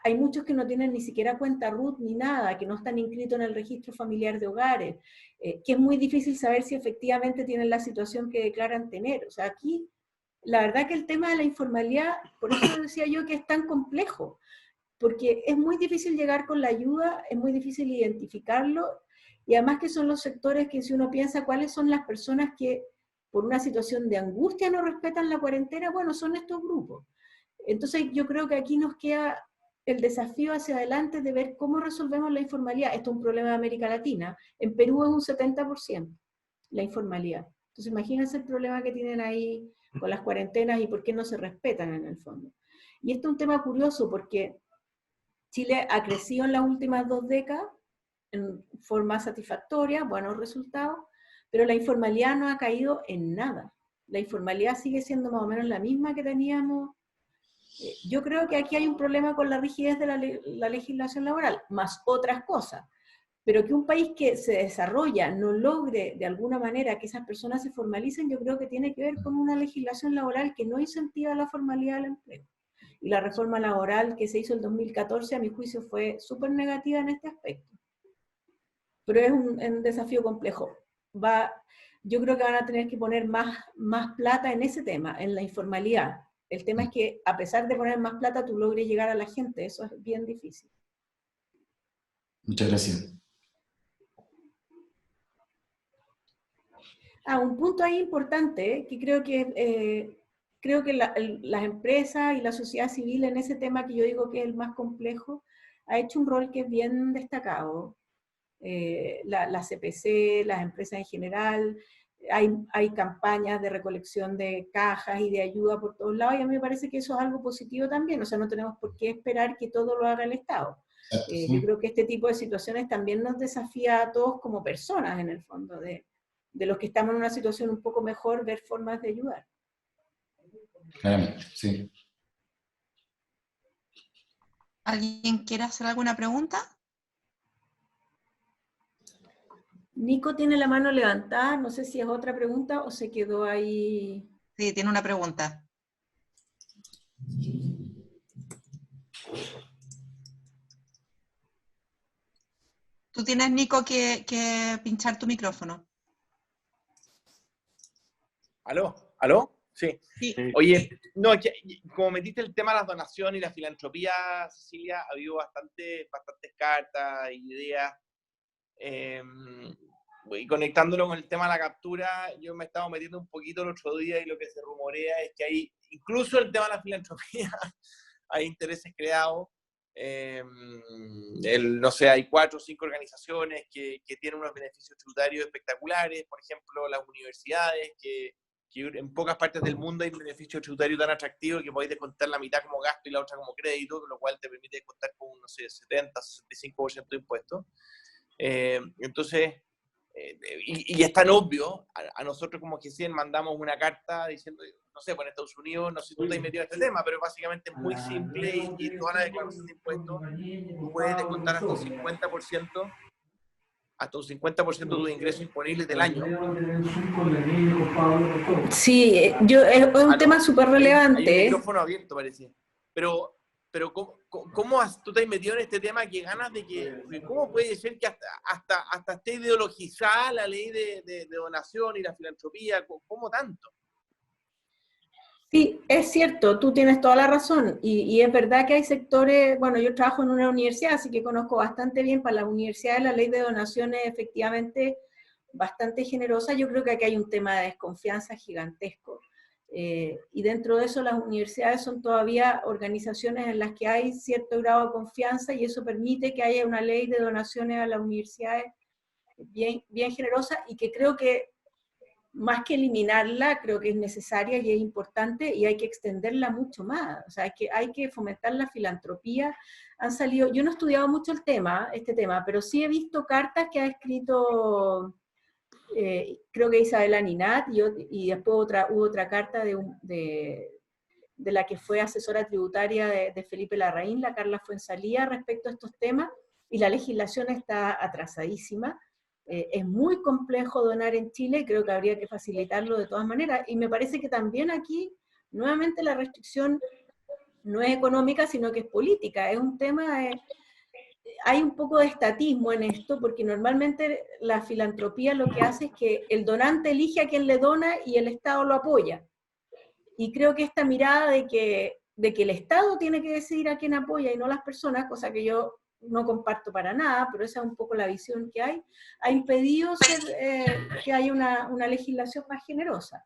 Hay muchos que no tienen ni siquiera cuenta RUT ni nada, que no están inscritos en el registro familiar de hogares, que es muy difícil saber si efectivamente tienen la situación que declaran tener. O sea, aquí, la verdad que el tema de la informalidad, por eso decía yo que es tan complejo, porque es muy difícil llegar con la ayuda, es muy difícil identificarlo, y además que son los sectores que, si uno piensa cuáles son las personas que por una situación de angustia no respetan la cuarentena, bueno, son estos grupos. Entonces yo creo que aquí nos queda el desafío hacia adelante de ver cómo resolvemos la informalidad. Esto es un problema de América Latina. En Perú es un 70% la informalidad. Entonces imagínense el problema que tienen ahí con las cuarentenas y por qué no se respetan en el fondo. Y esto es un tema curioso porque Chile ha crecido en las últimas 2 décadas en forma satisfactoria, buenos resultados, pero la informalidad no ha caído en nada. La informalidad sigue siendo más o menos la misma que teníamos. Yo creo que aquí hay un problema con la rigidez de la legislación laboral, más otras cosas. Pero que un país que se desarrolla no logre de alguna manera que esas personas se formalicen, yo creo que tiene que ver con una legislación laboral que no incentiva la formalidad del empleo. Y la reforma laboral que se hizo en 2014, a mi juicio, fue súper negativa en este aspecto. Pero es un desafío complejo. Yo creo que van a tener que poner más plata en ese tema, en la informalidad. El tema es que a pesar de poner más plata, tú logres llegar a la gente. Eso es bien difícil. Muchas gracias. Un punto ahí importante, que creo que las empresas y la sociedad civil en ese tema que yo digo que es el más complejo, ha hecho un rol que es bien destacado. La CPC, las empresas en general, hay campañas de recolección de cajas y de ayuda por todos lados, y a mí me parece que eso es algo positivo también, o sea, no tenemos por qué esperar que todo lo haga el Estado. Yo creo que este tipo de situaciones también nos desafía a todos como personas, en el fondo, de los que estamos en una situación un poco mejor, ver formas de ayudar. Claramente, sí. ¿Alguien quiere hacer alguna pregunta? Nico tiene la mano levantada, no sé si es otra pregunta o se quedó ahí. Sí, tiene una pregunta. Tú tienes, Nico, que pinchar tu micrófono. ¿Aló? Sí. Sí. Oye, no, como metiste el tema de las donaciones y la filantropía, Cecilia, ha habido bastantes cartas y ideas. Y conectándolo con el tema de la captura, yo me he estado metiendo un poquito el otro día y lo que se rumorea es que hay, incluso el tema de la filantropía, hay intereses creados. No sé, hay 4 o 5 organizaciones que tienen unos beneficios tributarios espectaculares, por ejemplo, las universidades, que en pocas partes del mundo hay un beneficio tributario tan atractivo que podéis descontar la mitad como gasto y la otra como crédito, lo cual te permite descontar con, no sé, 70-65% de impuestos. Entonces, y es tan obvio, a nosotros como que sí mandamos una carta diciendo, no sé, por Estados Unidos, no sé si tú te has metido en este tema, pero básicamente es muy simple y toda la declaración de impuestos, tú puedes descontar hasta un 50%, de tus ingresos imponibles del año. Sí, es un tema súper relevante. Hay un micrófono abierto, parece. Pero ¿cómo tú te has metido en este tema? Que ganas de que, ¿cómo puede ser que hasta esté ideologizada la ley de donación y la filantropía? ¿Cómo tanto? Sí, es cierto, tú tienes toda la razón, y es verdad que hay sectores, bueno, yo trabajo en una universidad, así que conozco bastante bien, para las universidades la ley de donaciones es efectivamente bastante generosa. Yo creo que aquí hay un tema de desconfianza gigantesco, y dentro de eso las universidades son todavía organizaciones en las que hay cierto grado de confianza, y eso permite que haya una ley de donaciones a las universidades bien generosa, y que creo que más que eliminarla, creo que es necesaria y es importante, y hay que extenderla mucho más. O sea, hay que fomentar la filantropía. Han salido, yo no he estudiado mucho este tema, pero sí he visto cartas que ha escrito, creo que Isabela Ninat, y después hubo otra carta de la que fue asesora tributaria de Felipe Larraín, la Carla Fuenzalía, respecto a estos temas, y la legislación está atrasadísima. Es muy complejo donar en Chile, y creo que habría que facilitarlo de todas maneras, y me parece que también aquí, nuevamente, la restricción no es económica, sino que es política, es un tema, hay un poco de estatismo en esto, porque normalmente la filantropía lo que hace es que el donante elige a quien le dona y el Estado lo apoya, y creo que esta mirada de que el Estado tiene que decidir a quién apoya y no las personas, cosa que yo no comparto para nada, pero esa es un poco la visión que hay, ha impedido que haya una legislación más generosa.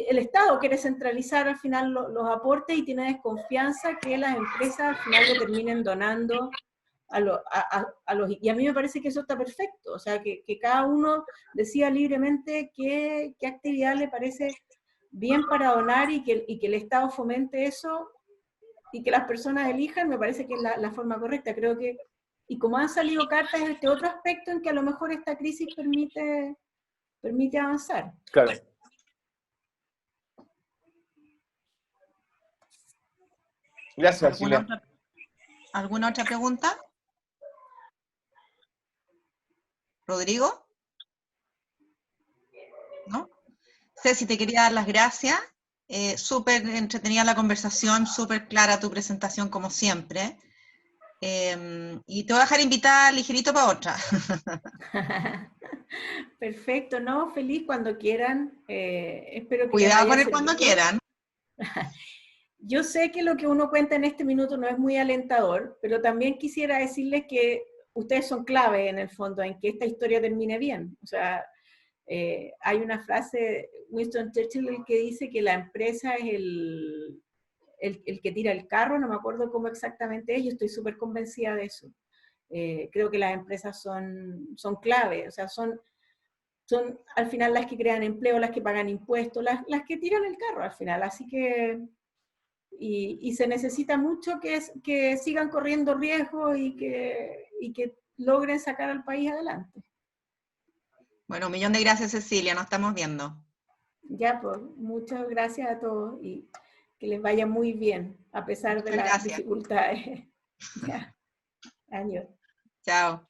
el Estado quiere centralizar al final los aportes y tiene desconfianza que las empresas al final le terminen donando a los... Y a mí me parece que eso está perfecto, o sea, que cada uno decida libremente qué actividad le parece bien para donar y que el Estado fomente eso y que las personas elijan, me parece que es la forma correcta. Creo que, y como han salido cartas, es este otro aspecto en que a lo mejor esta crisis permite avanzar. Claro. Gracias, Silvia. ¿Alguna otra pregunta? ¿Rodrigo? ¿No? Ceci, te quería dar las gracias. Súper entretenida la conversación, súper clara tu presentación como siempre. Y te voy a dejar invitada ligerito para otra. Perfecto, ¿no? Feliz cuando quieran. Espero que Cuidado con les el haya cuando servido. quieran. Yo sé que lo que uno cuenta en este minuto no es muy alentador, pero también quisiera decirles que ustedes son clave en el fondo en que esta historia termine bien. O sea, hay una frase, Winston Churchill, que dice que la empresa es el que tira el carro, no me acuerdo cómo exactamente es, yo estoy súper convencida de eso. Creo que las empresas son clave, o sea, son al final las que crean empleo, las que pagan impuestos, las que tiran el carro al final, así que... Y se necesita mucho que sigan corriendo riesgos y que logren sacar al país adelante. Bueno, un millón de gracias, Cecilia, nos estamos viendo. Ya, pues, muchas gracias a todos y que les vaya muy bien, a pesar de las dificultades. Ya, adiós. Chao.